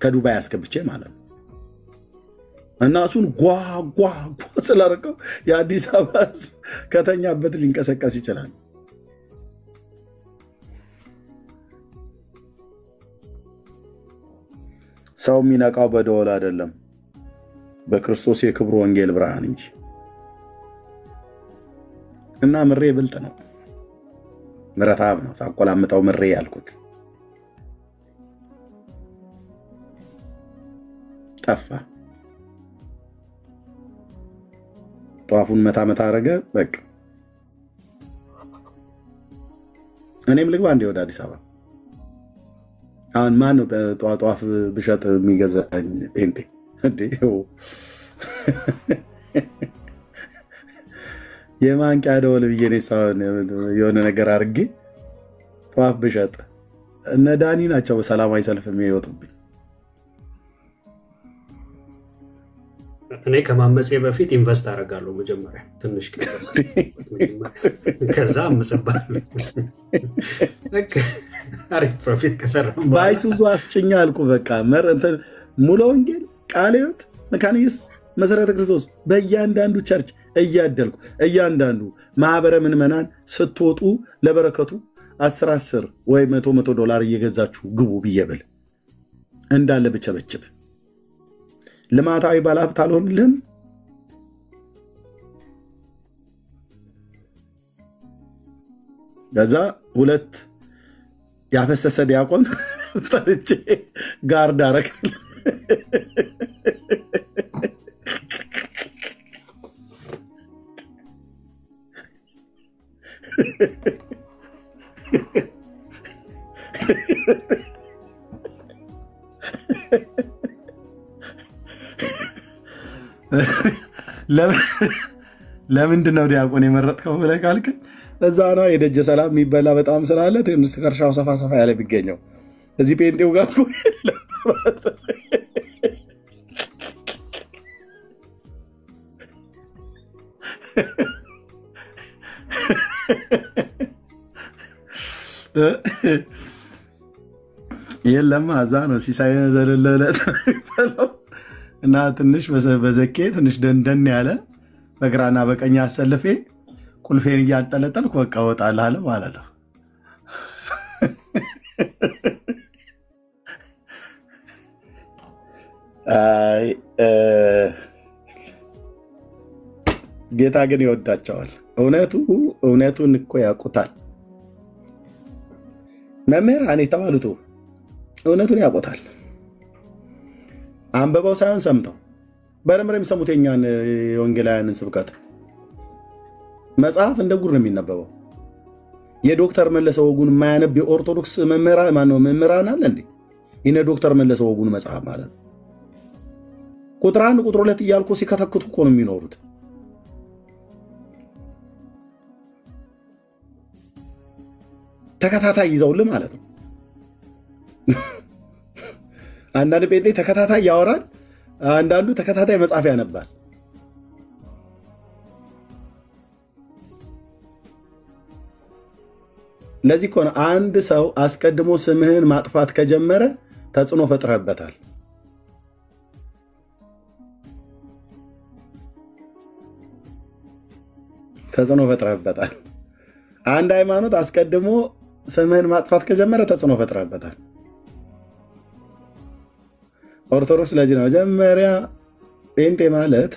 Speaker 1: ከዱባይ አስገብቼ ማለት ነው። እና እሱን ጓ ስላደረገው የአዲስ አበባ ሕዝብ ከተኛበት ሊንቀሰቀስ ይችላል። ሰው የሚነቃው በደወል አይደለም፣ በክርስቶስ የክብሩ ወንጌል ብርሃን እንጂ። እና ምሬ ብልጥ ነው፣ ምረታብ ነው። ሳቆላምጠው ምሬ ያልኩት ጠፋ። ጧፉን መታ አረገ። በቃ እኔም ልግባ እንዴ ወደ አዲስ አበባ። አሁን ማን ነው ጧፍ ብሸጥ የሚገዛኝ? ጴንጤ እንዴ? የማንቂያ ደወል ብዬ የሆነ ነገር አድርጌ ጧፍ ብሸጥ እነ ዳኒ ናቸው በሰላማዊ ሰልፍ የሚወጡብኝ።
Speaker 5: እኔ ከማመፄ በፊት ኢንቨስት አደርጋለሁ መጀመሪያ ትንሽ ከዛ አምጽባለሁ። አሪፍ ፕሮፊት ከሰራም
Speaker 1: ባይሱዙ አስጭኛ አልኩ። በቃ ሙሉ ወንጌል ቃለ ሕይወት መካነ ኢየሱስ መሰረተ ክርስቶስ በእያንዳንዱ ቸርች እያደልኩ እያንዳንዱ ማህበረ ምዕመናን ስትወጡ ለበረከቱ 10 ወይ $100 እየገዛችሁ ግቡ ብዬ ብል እንዳለ ብቸበችብ ልማታዊ ባለሀብት አልሆንልህም። ከዛ 2 ያፈሰሰ ዲያቆን ጠርቼ ጋርድ አደረጋለሁ። ለምንድን ነው ዲያቆን የመረጥከው ብለህ ካልከኝ እዛ ነው የደጀ ሰላም የሚበላ በጣም ስላለ ትንሽ ከርሻው ሰፋ ሰፋ ያለ ቢገኘው እዚህ ጴንጤው ጋር እኮ የለም። የለም እዛ ነው ሲሳይ ዘለለለት እና ትንሽ በዘኬ ትንሽ ደንደን ያለ በግራና በቀኝ አሰልፌ ቁልፌን እያጠለጠልኩ በቃ እወጣለሁ ማለት ነው። ጌታ ግን ይወዳቸዋል። እውነቱን እኮ ያውቁታል። መምህራን የተባሉት እውነቱን ያውቁታል። አንብበው ሳይሆን ሰምተው በረምረ የሚሰሙት የኛን የወንጌላውያንን ስብከት መጽሐፍ እንደ ጉር ነው የሚነበበው። የዶክተር መለሰ ወጉን የማያነብ የኦርቶዶክስ መምህራን አለ እንዴ? ይሄ ዶክተር መለሰ ወጉን መጽሐፍ ማለት ነው። ቁጥር 1 ቁጥር 2 እያልኩ ሲከተክቱ እኮ ነው የሚኖሩት። ተከታታይ ይዘውልህ ማለት ነው። አንዳንድ ጴንጤ ተከታታይ ያወራል፣ አንዳንዱ ተከታታይ መጽሐፍ ያነባል። ለዚህ እኮ ነው አንድ ሰው አስቀድሞ ስምህን ማጥፋት ከጀመረ ተጽዕኖ ፈጥረህበታል። ተጽዕኖ ፈጥረህበታል። አንድ ሃይማኖት አስቀድሞ ስምህን ማጥፋት ከጀመረ ተጽዕኖ ፈጥረህበታል። ኦርቶዶክስ ለዚህ ነው መጀመሪያ ጴንጤ ማለት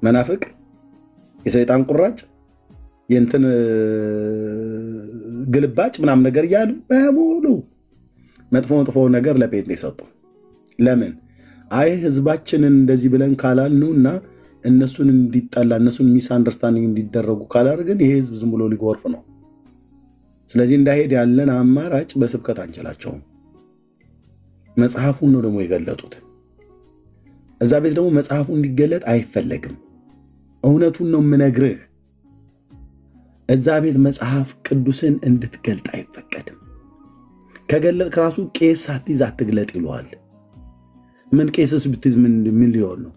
Speaker 1: መናፍቅ፣ የሰይጣን ቁራጭ፣ የእንትን ግልባጭ ምናምን ነገር እያሉ በሙሉ መጥፎ ነገር ለጴንጤ ሰጡ። ለምን? አይ ህዝባችንን እንደዚህ ብለን ካላልነውና እነሱን እንዲጣላ እነሱን ሚስ አንደርስታንዲንግ እንዲደረጉ ካላደረግን ይሄ ህዝብ ዝም ብሎ ሊጎርፍ ነው። ስለዚህ እንዳይሄድ ያለን አማራጭ በስብከት አንችላቸውም። መጽሐፉን ነው ደግሞ የገለጡት። እዛ ቤት ደግሞ መጽሐፉ እንዲገለጥ አይፈለግም። እውነቱን ነው የምነግርህ። እዛ ቤት መጽሐፍ ቅዱስን እንድትገልጥ አይፈቀድም። ከገለጥ ከራሱ ቄስ ሳትይዝ አትግለጥ ይለዋል። ምን ቄስስ ብትይዝ ምን ሊሆን ነው?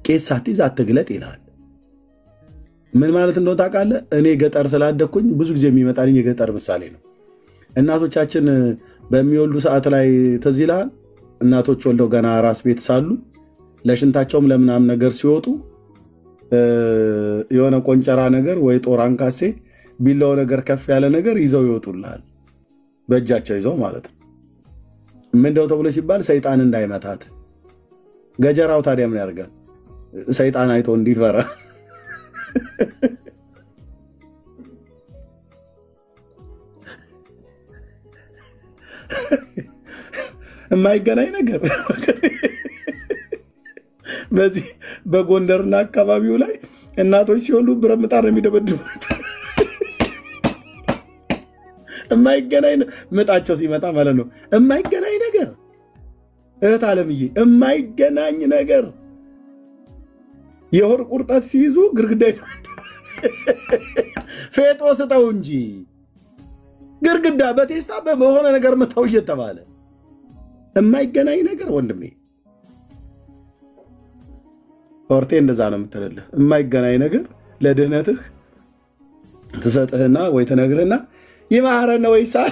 Speaker 1: ቄስ ሳትይዝ አትግለጥ ይላል። ምን ማለት እንደሆነ ታውቃለህ? እኔ ገጠር ስላደኩኝ ብዙ ጊዜ የሚመጣልኝ የገጠር ምሳሌ ነው። እናቶቻችን በሚወልዱ ሰዓት ላይ ትዝ ይልሃል? እናቶች ወልደው ገና ራስ ቤት ሳሉ ለሽንታቸውም ለምናም ነገር ሲወጡ የሆነ ቆንጨራ ነገር ወይ ጦር አንካሴ ቢላው ነገር ከፍ ያለ ነገር ይዘው ይወጡልሃል። በእጃቸው ይዘው ማለት ነው። ምንድነው ተብሎ ሲባል ሰይጣን እንዳይመታት። ገጀራው ታዲያ ምን ያደርጋል? ሰይጣን አይቶ እንዲፈራ። የማይገናኝ ነገር በዚህ በጎንደርና አካባቢው ላይ እናቶች ሲወልዱ ብረት ምጣድ ነው የሚደበድቡት። የማይገናኝ ምጣቸው ሲመጣ ማለት ነው። የማይገናኝ ነገር እህት ዓለምዬ፣ የማይገናኝ ነገር። የሆድ ቁርጠት ሲይዙ ግርግዳ ፌጦ ስጠው እንጂ ግርግዳ በቴስታ በሆነ ነገር መተው እየተባለ የማይገናኝ ነገር ወንድሜ። ኦርቴ እንደዛ ነው የምትልልህ። የማይገናኝ ነገር ለድህነትህ ትሰጥህና ወይ ትነግርህና ይማረን ወይ ሳል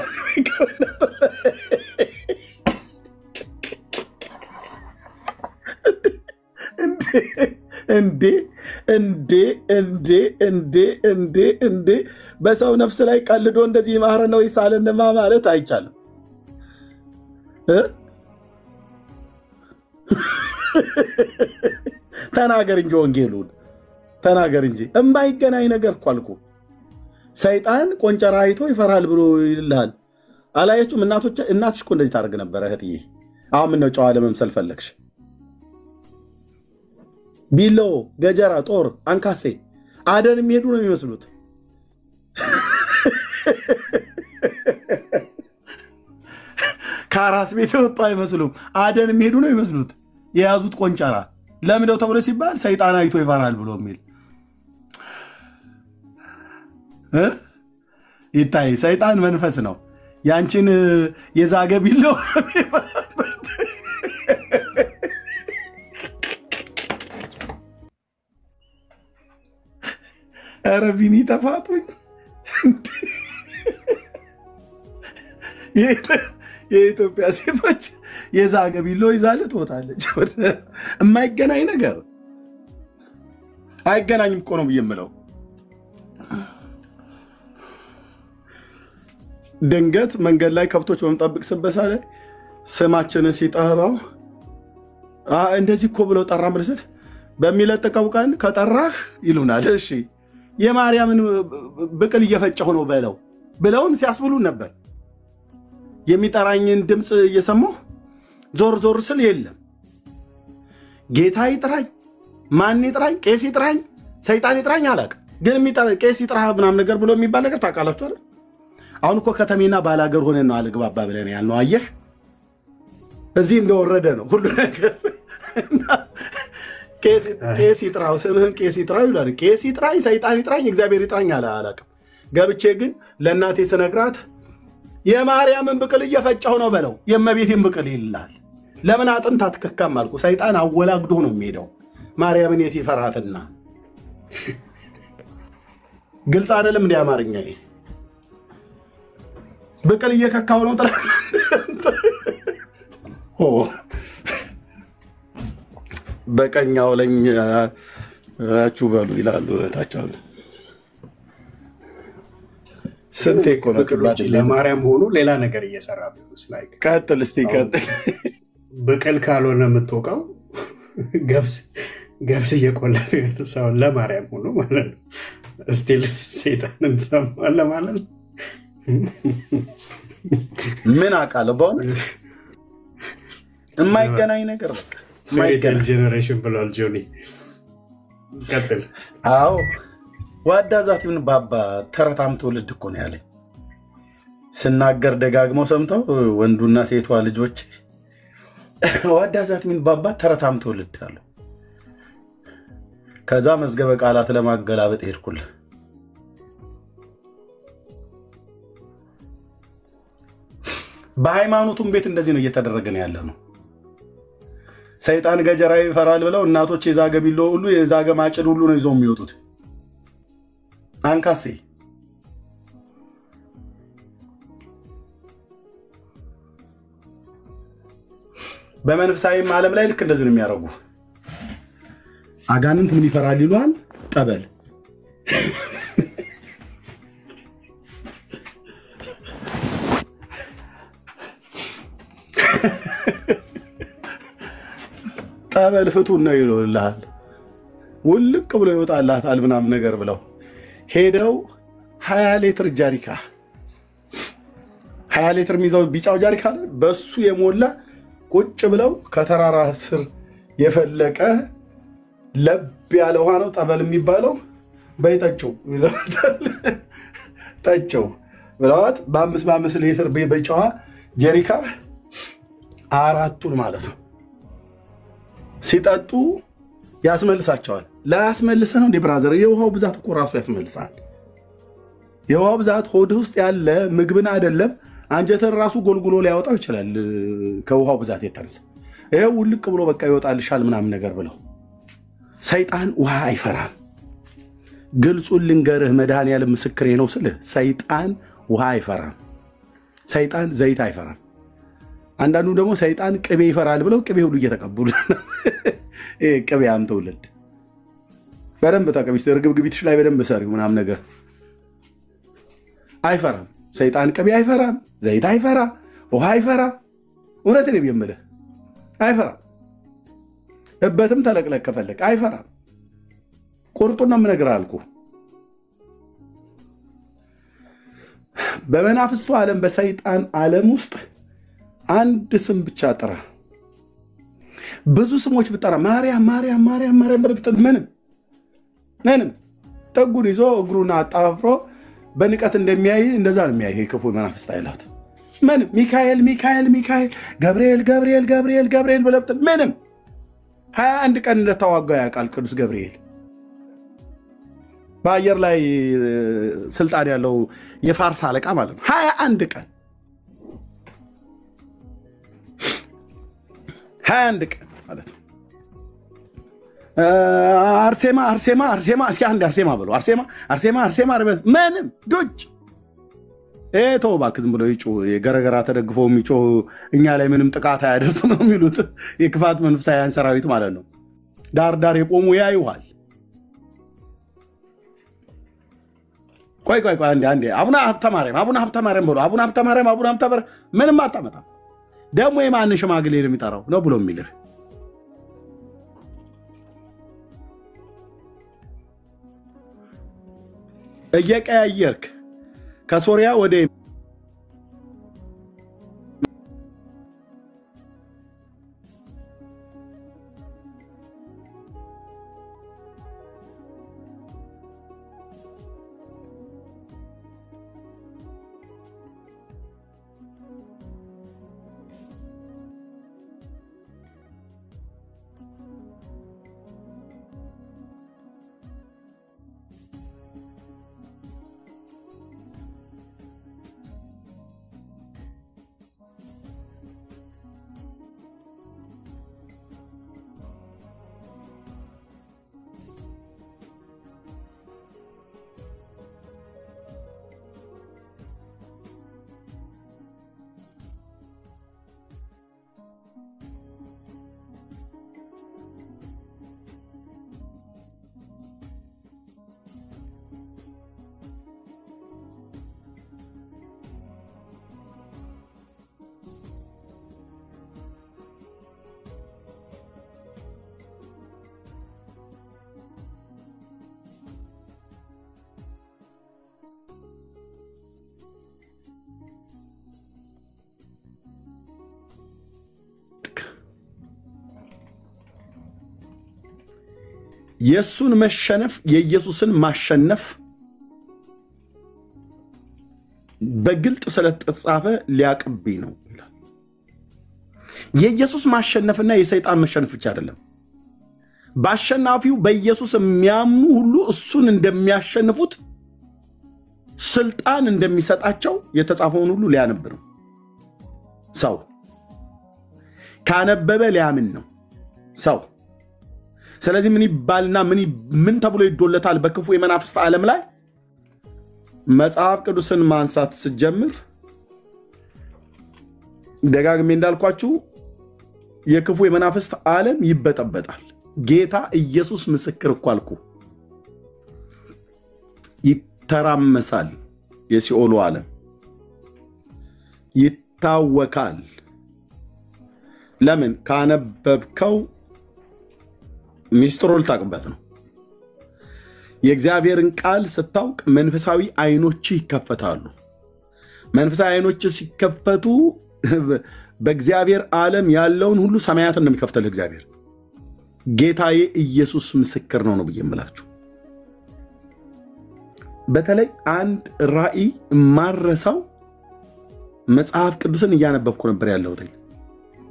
Speaker 1: እንዴ በሰው ነፍስ ላይ ቀልዶ እንደዚህ ይማረን ወይ ሳልንማ ማለት አይቻልም። ተናገር እንጂ ወንጌሉን ተናገር እንጂ። የማይገናኝ ነገር እኮ አልኩ። ሰይጣን ቆንጨራ አይቶ ይፈራል ብሎ ይልሃል። አላየችም? እናትሽ እኮ እንደዚህ ታደርግ ነበረ እህትዬ። አሁን ምነው ጨዋ ለመምሰል ፈለግሽ? ቢሎ፣ ገጀራ፣ ጦር፣ አንካሴ አደን የሚሄዱ ነው የሚመስሉት። ከአራስ ቤት ወጡ አይመስሉም። አደን የሚሄዱ ነው የሚመስሉት። የያዙት ቆንጨራ ለምንድነው ተብሎ ሲባል ሰይጣን አይቶ ይፈራል ብሎ የሚል ይታይ። ሰይጣን መንፈስ ነው። ያንቺን የዛገ ቢሎ ኧረ ቢኒ ተፋቱኝ። የኢትዮጵያ ሴቶች የዛገ ቢሎ ይዛለ ትወጣለች። የማይገናኝ ነገር አይገናኝም እኮ ነው ብዬ የምለው። ድንገት መንገድ ላይ ከብቶች በመጠብቅ ስበሳ ላይ ስማችንን ሲጠራው እንደዚህ እኮ ብለው ጠራ መልስን በሚለጥቀው ቀን ከጠራህ ይሉናል። እሺ የማርያምን ብቅል እየፈጨሁ ነው በለው ብለውን ሲያስብሉን ነበር። የሚጠራኝን ድምፅ እየሰማሁ ዞር ዞር ስል የለም። ጌታ ይጥራኝ፣ ማን ይጥራኝ፣ ቄስ ይጥራኝ፣ ሰይጣን ይጥራኝ አላውቅም። ግን ቄስ ይጥራ ምናምን ነገር ብሎ የሚባል ነገር ታውቃላችሁ አይደል? አሁን እኮ ከተሜና ባላገር ሆነን ነው አልግባባ ብለን ያልነው። አየህ እዚህ እንደወረደ ነው ሁሉ ነገር። ቄስ ይጥራው ስምህን ቄስ ይጥራው ይላል። ቄስ ይጥራኝ፣ ሰይጣን ይጥራኝ፣ እግዚአብሔር ይጥራኝ አላውቅም። ገብቼ ግን ለእናቴ ስነግራት የማርያምን ብቅል እየፈጨሁ ነው በለው የእመቤቴን ብቅል ይላል። ለምን አጥንት አትከካም አልኩ። ሰይጣን አወላግዶ ነው የሚሄደው። ማርያምን የት ይፈራትና? ግልጽ አይደለም እንደ አማርኛ ብቅል እየከካው ነው ጥላ በቀኛው ለኛችሁ በሉ ይላሉ ታቻው። ስንቴ እኮ ነው ከባድ
Speaker 5: ለማርያም ሆኖ ሌላ ነገር እየሰራ ቢሆንስ? ላይክ
Speaker 1: ቀጥል እስቲ ቀጥል።
Speaker 5: ብቅል ካልሆነ የምትወቀው ገብስ እየቆላ ቢሆን ሰው ለማርያም ሆኖ ማለት ነው። ስቲል ሰይጣንን ሰማለ ማለት ነው።
Speaker 1: ምን አውቃለሁ በእውነት የማይገናኝ ነገር በቃ
Speaker 5: ማይገናኝ ጄነሬሽን ብሏል ጆኒ። ቀጥል።
Speaker 1: አዎ ዋዳ ዛት ምን ባባ ተረታም ትውልድ እኮ ነው ያለኝ። ስናገር ደጋግመው ሰምተው ወንዱና ሴቷ ልጆች ዋዳ ዛት ምን ባባ ተረታም ትውልድ አለ። ከዛ መዝገበ ቃላት ለማገላበጥ ሄድኩል። በሃይማኖቱም ቤት እንደዚህ ነው እየተደረገ ነው ያለው ነው። ሰይጣን ገጀራ ይፈራል ብለው እናቶች የዛገ ቢሎ ሁሉ የዛገ ማጭድ ሁሉ ነው ይዘው የሚወጡት። አንካሴ በመንፈሳዊም ዓለም ላይ ልክ እንደዚህ ነው የሚያደርጉ። አጋንንት ምን ይፈራል ይሏል? ጠበል። ጠበል ፍቱን ነው ይሉልሃል። ውልቅ ብሎ ይወጣላታል ምናምን ነገር ብለው ሄደው 20 ሊትር ጃሪካ 20 ሊትር የሚይዘው ቢጫው ጃሪካ በሱ የሞላ ቁጭ ብለው ከተራራ ስር የፈለቀ ለብ ያለ ውሃ ነው ጠበል የሚባለው። በይጠቸው ጠቸው ብለዋት በ5 ሊትር በጫዋ ጀሪካ አራቱን ማለት ነው ሲጠጡ ያስመልሳቸዋል። ላያስመልስ ነው እንደ ብራዘር። የውሃው ብዛት እኮ ራሱ ያስመልሳል። የውሃው ብዛት ሆድ ውስጥ ያለ ምግብን አይደለም አንጀትን ራሱ ጎልጉሎ ሊያወጣው ይችላል ከውሃው ብዛት የተነሳ። ይሄው ውልቅ ብሎ በቃ ይወጣልሻል ምናምን ነገር ብለው። ሰይጣን ውሃ አይፈራም። ግልጹን ልንገርህ መድኃኒዓለም ምስክሬ ነው ስልህ ሰይጣን ውሃ አይፈራም። ሰይጣን ዘይት አይፈራም። አንዳንዱ ደግሞ ሰይጣን ቅቤ ይፈራል ብለው ቅቤ ሁሉ እየተቀበሉ ቅቤ አምተውልድ በደንብ ታቀቢስ ርግብግቢትሽ ላይ በደንብ ሰሪው ምናምን ነገር አይፈራም። ሰይጣን ቅቤ አይፈራም፣ ዘይት አይፈራ፣ ውሃ አይፈራ። እውነትን ነው የምልህ አይፈራም። እበትም ተለቅለቅ ከፈለክ አይፈራም። ቁርጡን ነው የምነግርህ አልኩህ። በመናፍስቱ ዓለም በሰይጣን ዓለም ውስጥ አንድ ስም ብቻ ጥራ። ብዙ ስሞች ብጠራ ማርያም ማርያም ማርያም ማርያም ብትል ምንም ጠጉን ይዞ እግሩን አጣፍሮ በንቀት እንደሚያይ እንደዛ ነው የሚያይ ክፉ መናፍስት ኃይላት። ምንም ሚካኤል ሚካኤል ሚካኤል ገብርኤል ገብርኤል ገብርኤል ገብርኤል ብለህ ብትል ምንም 21 ቀን እንደተዋጋ ያውቃል ቅዱስ ገብርኤል። በአየር ላይ ስልጣን ያለው የፋርስ አለቃ ማለት ነው። 21 ቀን 21 ቀን ማለት ነው። አርሴማ አርሴማ አርሴማ እስኪ አንድ አርሴማ ብሎ አርሴማ አርሴማ አርሴማ ምንም ዱጭ ተው እባክህ ዝም ብሎ ይጮህ የገረገራ ተደግፎ የሚጮህ እኛ ላይ ምንም ጥቃት አያደርስ ነው የሚሉት የክፋት መንፈሳውያን ሰራዊት ማለት ነው። ዳር ዳር የቆሙ ያዩሃል። ቆይ አንዴ አቡነ ሀብተ ማርያም ብሎ አቡነ ሀብተ ማርያም ምንም አታመጣም። ደግሞ የማን ሽማግሌ ነው የሚጠራው ነው ብሎ የሚልህ እየቀያየርክ ከሶሪያ ወደ የሱን መሸነፍ የኢየሱስን ማሸነፍ በግልጥ ስለተጻፈ ሊያቅብኝ ነው ይላል። የኢየሱስ ማሸነፍና የሰይጣን መሸነፍ ብቻ አይደለም። በአሸናፊው በኢየሱስ የሚያምኑ ሁሉ እሱን እንደሚያሸንፉት ስልጣን እንደሚሰጣቸው የተጻፈውን ሁሉ ሊያነብ ነው። ሰው ካነበበ ሊያምን ነው ሰው። ስለዚህ ምን ይባልና ምን ተብሎ ይዶለታል? በክፉ የመናፍስት ዓለም ላይ መጽሐፍ ቅዱስን ማንሳት ሲጀምር ደጋግሜ እንዳልኳችሁ የክፉ የመናፍስት ዓለም ይበጠበጣል። ጌታ ኢየሱስ ምስክር እኮ አልኩ። ይተራመሳል። የሲኦሉ ዓለም ይታወካል። ለምን? ካነበብከው ሚስጥሩን ታውቅበት ነው። የእግዚአብሔርን ቃል ስታውቅ መንፈሳዊ አይኖች ይከፈታሉ። መንፈሳዊ አይኖች ሲከፈቱ በእግዚአብሔር ዓለም ያለውን ሁሉ ሰማያትን እንደሚከፍተልህ እግዚአብሔር ጌታዬ ኢየሱስ ምስክር ነው ብዬ እምላችሁ። በተለይ አንድ ራእይ ማረሳው መጽሐፍ ቅዱስን እያነበብኩ ነበር ያለሁት።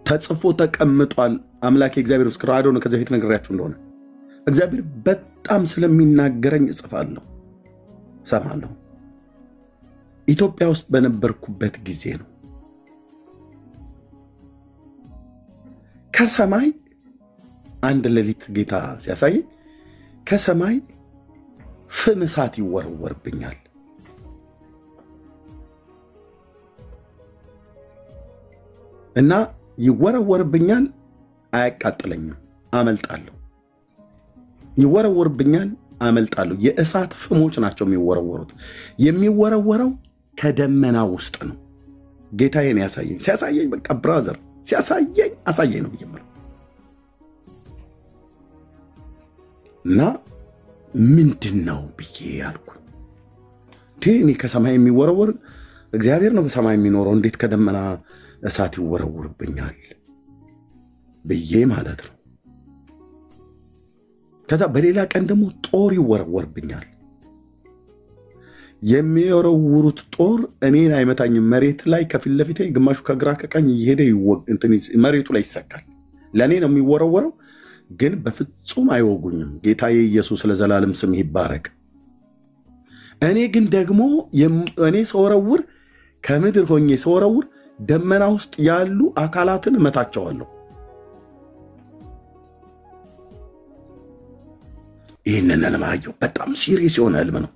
Speaker 1: ተጽፎ ተቀምጧል። አምላክ የእግዚአብሔር ምስክር ነው። ከዚህ በፊት ነግሬያችሁ እንደሆነ እግዚአብሔር በጣም ስለሚናገረኝ እጽፋለሁ፣ ሰማለሁ። ኢትዮጵያ ውስጥ በነበርኩበት ጊዜ ነው ከሰማይ አንድ ሌሊት ጌታ ሲያሳይ ከሰማይ ፍም እሳት ይወረወርብኛል። እና ይወረወርብኛል፣ አያቃጥለኝም፣ አመልጣለሁ። ይወረወርብኛል፣ አመልጣለሁ። የእሳት ፍሞች ናቸው የሚወረወሩት። የሚወረወረው ከደመና ውስጥ ነው። ጌታዬን ያሳየኝ። ሲያሳየኝ በቃ ብራዘር ሲያሳየኝ አሳየኝ ነው ብዬ እና ምንድነው ብዬ ያልኩ እኔ ከሰማይ የሚወረወር እግዚአብሔር ነው በሰማይ የሚኖረው፣ እንዴት ከደመና እሳት ይወረወርብኛል ብዬ ማለት ነው። ከዛ በሌላ ቀን ደግሞ ጦር ይወረወርብኛል። የሚወረውሩት ጦር እኔን አይመታኝም። መሬት ላይ ከፊት ለፊቴ ግማሹ ከግራ ከቀኝ እየሄደ መሬቱ ላይ ይሰካል። ለእኔ ነው የሚወረወረው፣ ግን በፍጹም አይወጉኝም። ጌታዬ ኢየሱስ ለዘላለም ስም ይባረክ። እኔ ግን ደግሞ እኔ ሰወረውር ከምድር ሆኜ ሰወረውር ደመና ውስጥ ያሉ አካላትን እመታቸዋለሁ። ይህንን ለማየው በጣም ሲሪየስ የሆነ ህልም ነው።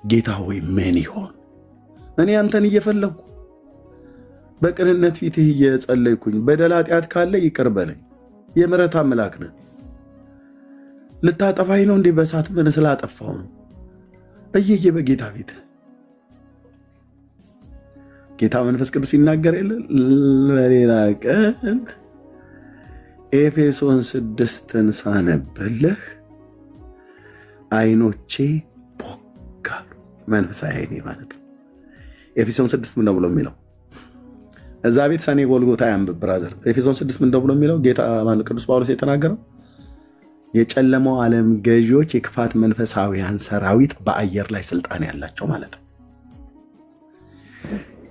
Speaker 1: ጌታ ሆይ ምን ይሆን? እኔ አንተን እየፈለግኩ በቅንነት ፊትህ እየጸለይኩኝ በደል ኃጢአት ካለ ይቅር በለኝ። የምሕረት አምላክ ነህ። ልታጠፋኝ ነው እንዴ? በእሳት ምን ስላጠፋው ነው? በጌታ ቤት ጌታ መንፈስ ቅዱስ ይናገር የለ በሌላ ቀን ኤፌሶን 6ን ሳነብልህ አይኖቼ ቦጋሉ። መንፈሳዊ አይኔ ማለት ነው። ኤፌሶን 6 ምን ነው ብሎ የሚለው እዛ ቤት ሰኔ ጎልጎታ ያንብብ ብራዘር። ኤፌሶን 6 ምን ነው ብሎ የሚለው ጌታ ማን ቅዱስ ጳውሎስ የተናገረው የጨለማው ዓለም ገዢዎች የክፋት መንፈሳዊያን ሰራዊት በአየር ላይ ስልጣን ያላቸው ማለት ነው።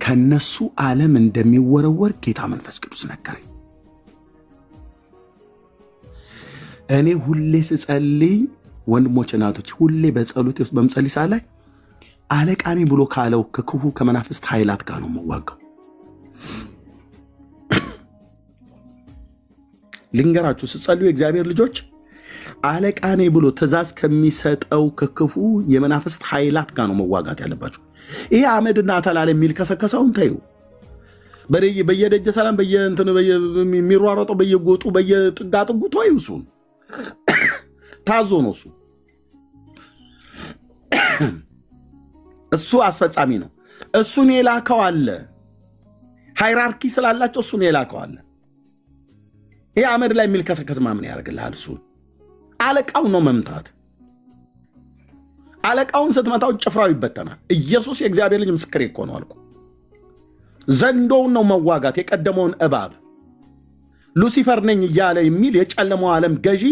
Speaker 1: ከነሱ ዓለም እንደሚወረወር ጌታ መንፈስ ቅዱስ ነገረኝ። እኔ ሁሌ ስጸልይ ወንድሞች እናቶች ሁሌ በጸሎት ውስጥ በመጸልይ ሳለ አለቃኔ ብሎ ካለው ከክፉ ከመናፍስት ኃይላት ጋር ነው መዋጋው። ልንገራችሁ ስጸልዩ እግዚአብሔር ልጆች አለቃኔ ብሎ ትእዛዝ ከሚሰጠው ከክፉ የመናፍስት ኃይላት ጋር ነው መዋጋት ያለባችሁ። ይሄ አመድና አተላለ የሚል ከሰከሰውን ታዩ በየደጀ ሰላም በየእንተነ በየሚሯሯጠው በየጎጡ በየጥጋጥጉ ተይውሱን ታዞ ነው እሱ አስፈጻሚ ነው። እሱን የላከው አለ ሃይራርኪ ስላላቸው እሱን የላከው አለ። ይሄ አመድ ላይ የሚል ከሰከስ ማምን ያደርግልሃል። እሱ አለቃው ነው መምታት። አለቃውን ስትመታው ጭፍራው ይበተናል። ኢየሱስ የእግዚአብሔር ልጅ ምስክር እኮ ነው አልኩ። ዘንዶውን ነው መዋጋት የቀደመውን እባብ ሉሲፈር ነኝ እያለ የሚል የጨለማው ዓለም ገዢ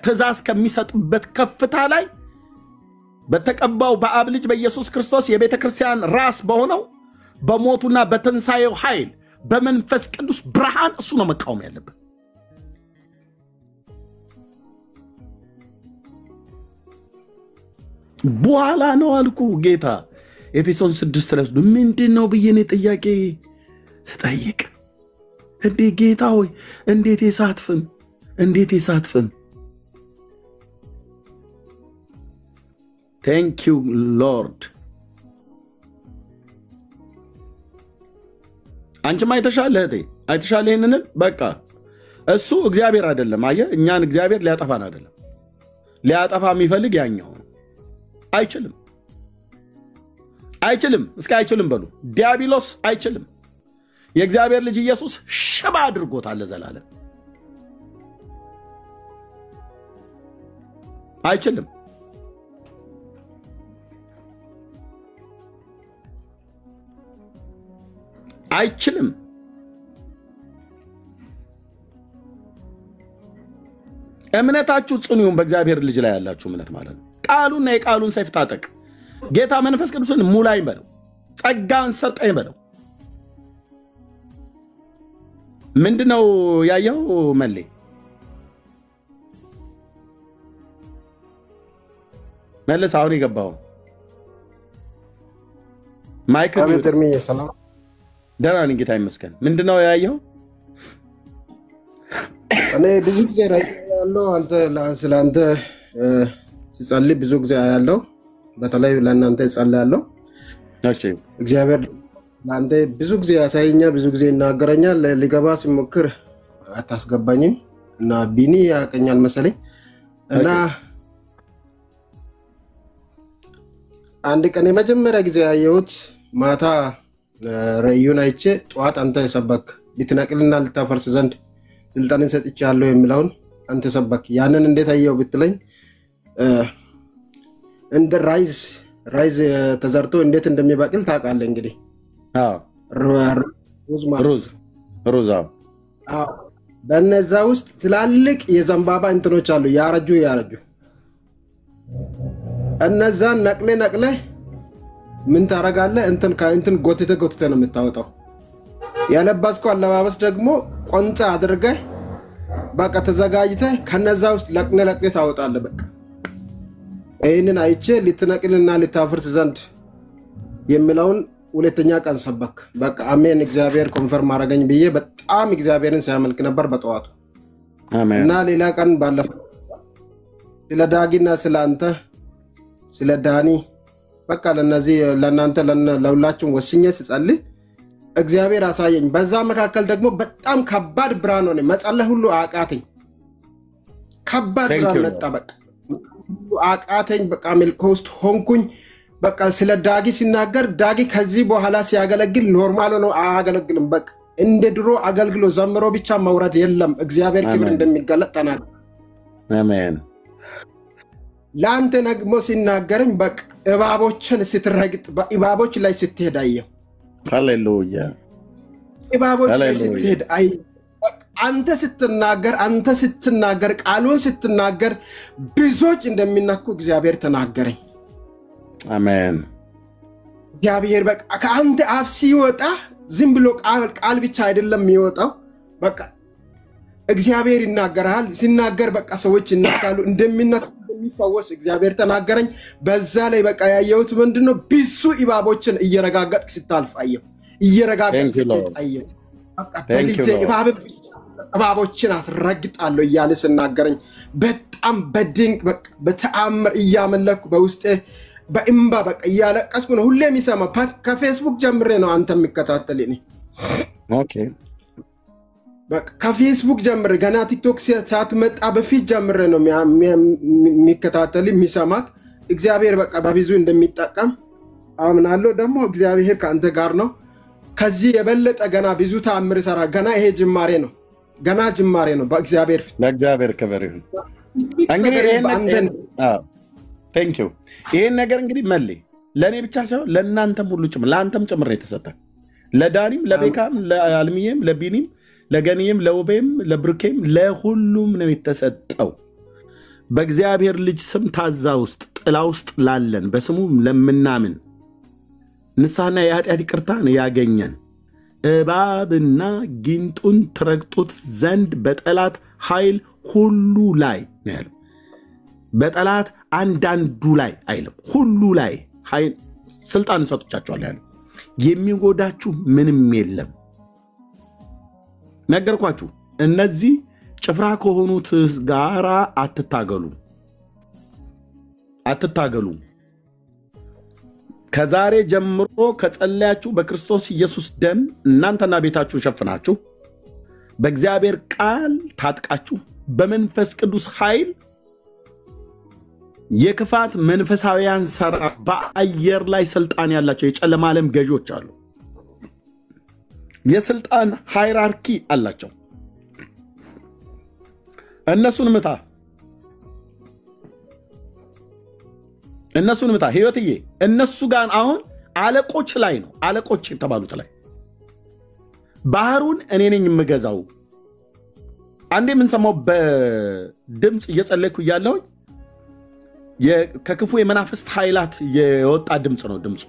Speaker 1: ትእዛዝ ከሚሰጥበት ከፍታ ላይ በተቀባው በአብ ልጅ በኢየሱስ ክርስቶስ የቤተ ክርስቲያን ራስ በሆነው በሞቱና በትንሳኤው ኃይል በመንፈስ ቅዱስ ብርሃን እሱ ነው መቃወም ያለበት። በኋላ ነው አልኩ ጌታ ኤፌሶን 6 ላይ ምንድነው ብዬኔ ጥያቄ ስጠይቅ እንዴ ጌታ ሆይ እንዴት የሳትፍም Thank you Lord አንቺም አይተሻለ ይሄንን በቃ እሱ እግዚአብሔር አይደለም። አየ እኛን እግዚአብሔር ሊያጠፋን አይደለም። ሊያጠፋ የሚፈልግ ያኛው ነው። አይችልም እስከ አይችልም በሉ ዲያብሎስ አይችልም። የእግዚአብሔር ልጅ ኢየሱስ ሽባ አድርጎታል ለዘላለም። አይችልም እምነታችሁ ጽኑ ይሁን በእግዚአብሔር ልጅ ላይ ያላችሁ እምነት ማለት ነው። ቃሉና የቃሉን ሰይፍ ታጠቅ። ጌታ መንፈስ ቅዱስን ሙላኝ በለው። ጸጋን ሰጠኝ በለው። ምንድነው ያየው መሌ መለስ አሁን ይገባው ማይክል
Speaker 7: አቤተርሚ ሰላም
Speaker 1: ደህና ነኝ ጌታ ይመስገን። ምንድነው ያየው?
Speaker 7: እኔ ብዙ ጊዜ ያለው አንተ ለአንተ ሲጸልይ ብዙ ጊዜ ያለው በተለይ ለእናንተ ይጸልያለሁ።
Speaker 1: እሺ
Speaker 7: እግዚአብሔር ለአንተ ብዙ ጊዜ ያሳየኛል፣ ብዙ ጊዜ ይናገረኛል። ሊገባ ሲሞክር አታስገባኝም እና ቢኒ ያቀኛል መሰለኝ እና አንድ ቀን የመጀመሪያ ጊዜ ያየሁት ማታ ራእዩን አይቼ ጠዋት አንተ ሰበክ ልትነቅልና ልታፈርስ ዘንድ ስልጣንን ሰጥቻለሁ የሚለውን አንተ ሰበክ። ያንን እንዴት አየው ብትለኝ እንደ ራይዝ ተዘርቶ እንዴት እንደሚበቅል ታውቃለህ እንግዲህ።
Speaker 1: ሩዝ
Speaker 7: በነዛ ውስጥ ትላልቅ የዘንባባ እንትኖች አሉ ያረጁ እነዛን ነቅለ ምን ታረጋለህ? እንትን ጎትተ ነው የምታወጣው። ያለባስከው አለባበስ ደግሞ ቆንጣ አድርገህ በቃ ተዘጋጅተህ ከነዛ ውስጥ ለቅነ ታወጣለህ። በቃ ይሄንን አይቼ ልትነቅልና ልታፈርስ ዘንድ የሚለውን ሁለተኛ ቀን ሰበክ። በቃ አሜን እግዚአብሔር ኮንፈርም አረጋኝ ብዬ በጣም እግዚአብሔርን ሲያመልክ ነበር በጠዋቱ።
Speaker 1: አሜን።
Speaker 7: እና ሌላ ቀን ባለፈው ስለ ዳጊና ስለ አንተ ስለ ዳኒ በቃ ለነዚህ ለናንተ ለሁላችሁም ወስኜ ስጸልይ እግዚአብሔር አሳየኝ። በዛ መካከል ደግሞ በጣም ከባድ ብርሃን ሆነ። መጸለይ ሁሉ አቃተኝ። ከባድ ብርሃን መጣ። በቃ ሁሉ አቃተኝ። በቃ አምልኮ ውስጥ ሆንኩኝ። በቃ ስለ ዳጊ ሲናገር ዳጊ ከዚህ በኋላ ሲያገለግል ኖርማል ነው አያገለግልም። በቃ እንደ ድሮ አገልግሎ ዘምሮ ብቻ መውረድ የለም። እግዚአብሔር ክብር እንደሚገለጥ ተናገረ።
Speaker 1: አሜን።
Speaker 7: ለአንተ ደግሞ ሲናገረኝ በቃ እባቦችን ስትረግጥ በእባቦች ላይ ስትሄድ አየሁ።
Speaker 1: ሃሌሉያ።
Speaker 7: እባቦች ላይ ስትሄድ አየሁ። አንተ ስትናገር ቃሉን ስትናገር ብዙዎች እንደሚነኩ እግዚአብሔር ተናገረኝ።
Speaker 1: አሜን።
Speaker 7: እግዚአብሔር በቃ ከአንተ አፍ ሲወጣ ዝም ብሎ ቃል ብቻ አይደለም የሚወጣው። በቃ እግዚአብሔር ይናገራል። ሲናገር በቃ ሰዎች ይነካሉ። እንደሚነኩ እንደሚፈወስ እግዚአብሔር ተናገረኝ። በዛ ላይ በቃ ያየሁት ምንድነው? ብዙ እባቦችን እየረጋገጥክ ስታልፍ አየሁ። እየረጋገጥክ ስታየው በቃ በልጄ እባቦችን አስረግጣለሁ እያለ ሲናገረኝ በጣም በድንቅ በቃ በተአምር እያመለኩ በውስጤ በእምባ በቃ እያለቀስኩ ነው። ሁሌ የሚሰማ ከፌስቡክ ጀምሬ ነው አንተ የሚከታተልኝ።
Speaker 1: ኦኬ
Speaker 7: በቃ ከፌስቡክ ጀምሬ ገና ቲክቶክ ሳትመጣ በፊት ጀምሬ ነው የሚከታተል የሚሰማት። እግዚአብሔር በቃ በብዙ እንደሚጠቀም አምናለሁ። ደግሞ እግዚአብሔር ከአንተ ጋር ነው። ከዚህ የበለጠ ገና ብዙ ተአምር ይሰራል። ገና ይሄ ጅማሬ ነው። ገና ጅማሬ ነው። በእግዚአብሔር ፊት
Speaker 1: ለእግዚአብሔር ክብር ይሁን። እንግዲህ ቴንክ ዩ። ይሄን ነገር እንግዲህ መሌ ለእኔ ብቻ ሳይሆን ለእናንተም ሁሉ ጭምር ለአንተም ጭምር ነው የተሰጠ። ለዳኒም፣ ለቤካም፣ ለአልሚዬም፣ ለቢኒም፣ ለገኒም፣ ለውቤም፣ ለብሩኬም ለሁሉም ነው የተሰጠው። በእግዚአብሔር ልጅ ስም ታዛ ውስጥ ጥላ ውስጥ ላለን በስሙ ለምናምን ንስሐና የኃጢአት ይቅርታን ያገኘን እባብና ጊንጡን ትረግጡት ዘንድ በጠላት ኃይል ሁሉ ላይ ነው ያለው። በጠላት አንዳንዱ ላይ አይልም፣ ሁሉ ላይ ኃይል ስልጣን ሰጥቻቸዋለሁ ያለው። የሚጎዳችሁ ምንም የለም። ነገርኳችሁ። እነዚህ ጭፍራ ከሆኑት ጋራ አትታገሉ። ከዛሬ ጀምሮ ከጸለያችሁ በክርስቶስ ኢየሱስ ደም እናንተና ቤታችሁን ሸፍናችሁ በእግዚአብሔር ቃል ታጥቃችሁ በመንፈስ ቅዱስ ኃይል የክፋት መንፈሳዊያን ሰራ በአየር ላይ ስልጣን ያላቸው የጨለማ ዓለም ገዢዎች አሉ። የስልጣን ሃይራርኪ አላቸው። እነሱን ምታ ህይወትዬ። እነሱ ጋር አሁን አለቆች ላይ ነው። አለቆች የተባሉት ላይ ባህሩን እኔ ነኝ የምገዛው። አንዴ የምንሰማው በድምፅ እየጸለይኩ እያለሁኝ ከክፉ የመናፍስት ኃይላት የወጣ ድምፅ ነው። ድምፁ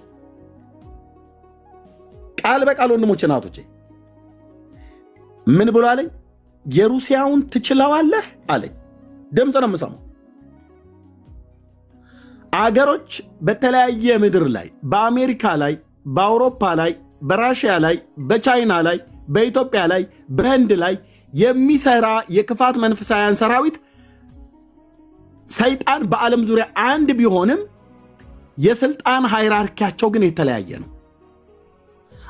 Speaker 1: ቃል በቃል ወንድሞቼ ናቶቼ ምን ብሎ አለኝ? የሩሲያውን ትችለዋለህ አለኝ። ድምፅ ነው የምሰማው። አገሮች በተለያየ ምድር ላይ በአሜሪካ ላይ፣ በአውሮፓ ላይ፣ በራሽያ ላይ፣ በቻይና ላይ፣ በኢትዮጵያ ላይ፣ በህንድ ላይ የሚሰራ የክፋት መንፈሳውያን ሰራዊት ሰይጣን በዓለም ዙሪያ አንድ ቢሆንም የስልጣን ሃይራርኪያቸው ግን የተለያየ ነው።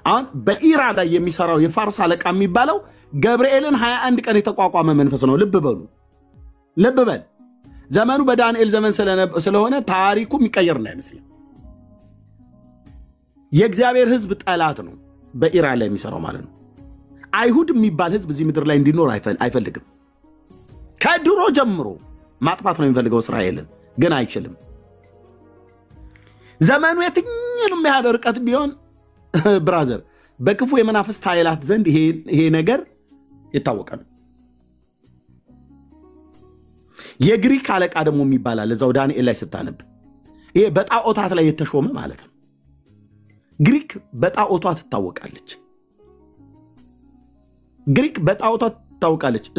Speaker 1: አሁን በኢራን ላይ የሚሰራው የፋርስ አለቃ የሚባለው ገብርኤልን 21 ቀን የተቋቋመ መንፈስ ነው። ልብ በል። ዘመኑ በዳንኤል ዘመን ስለሆነ ታሪኩ የሚቀየር ነው አይመስልም። የእግዚአብሔር ህዝብ ጠላት ነው በኢራን ላይ የሚሰራው ማለት ነው። አይሁድ የሚባል ህዝብ እዚህ ምድር ላይ እንዲኖር አይፈልግም። ከድሮ ጀምሮ ማጥፋት ነው የሚፈልገው እስራኤልን፣ ግን አይችልም። ዘመኑ የትኛውንም ያህል ርቀት ቢሆን ብራዘር በክፉ የመናፍስት ኃይላት ዘንድ ይሄ ነገር የታወቀ ነው። የግሪክ አለቃ ደግሞ የሚባላል እዛው ዳንኤል ላይ ስታነብ ይሄ በጣዖታት ላይ የተሾመ ማለት ነው። ግሪክ በጣዖቷ ትታወቃለች።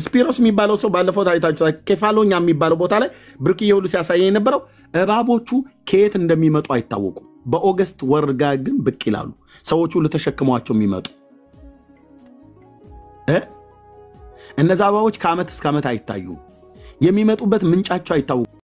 Speaker 1: ስፒሮስ የሚባለው ሰው ባለፈው ታይታችሁ ኬፋሎኛ የሚባለው ቦታ ላይ ብርቅዬ ሁሉ ሲያሳየኝ የነበረው እባቦቹ ከየት እንደሚመጡ አይታወቁም። በኦገስት ወር ጋር ግን ብቅ ይላሉ። ሰዎቹ ሁሉ ተሸክመዋቸው የሚመጡ እነዛ እባቦች ከዓመት እስከ ዓመት አይታዩም። የሚመጡበት ምንጫቸው አይታወቁም።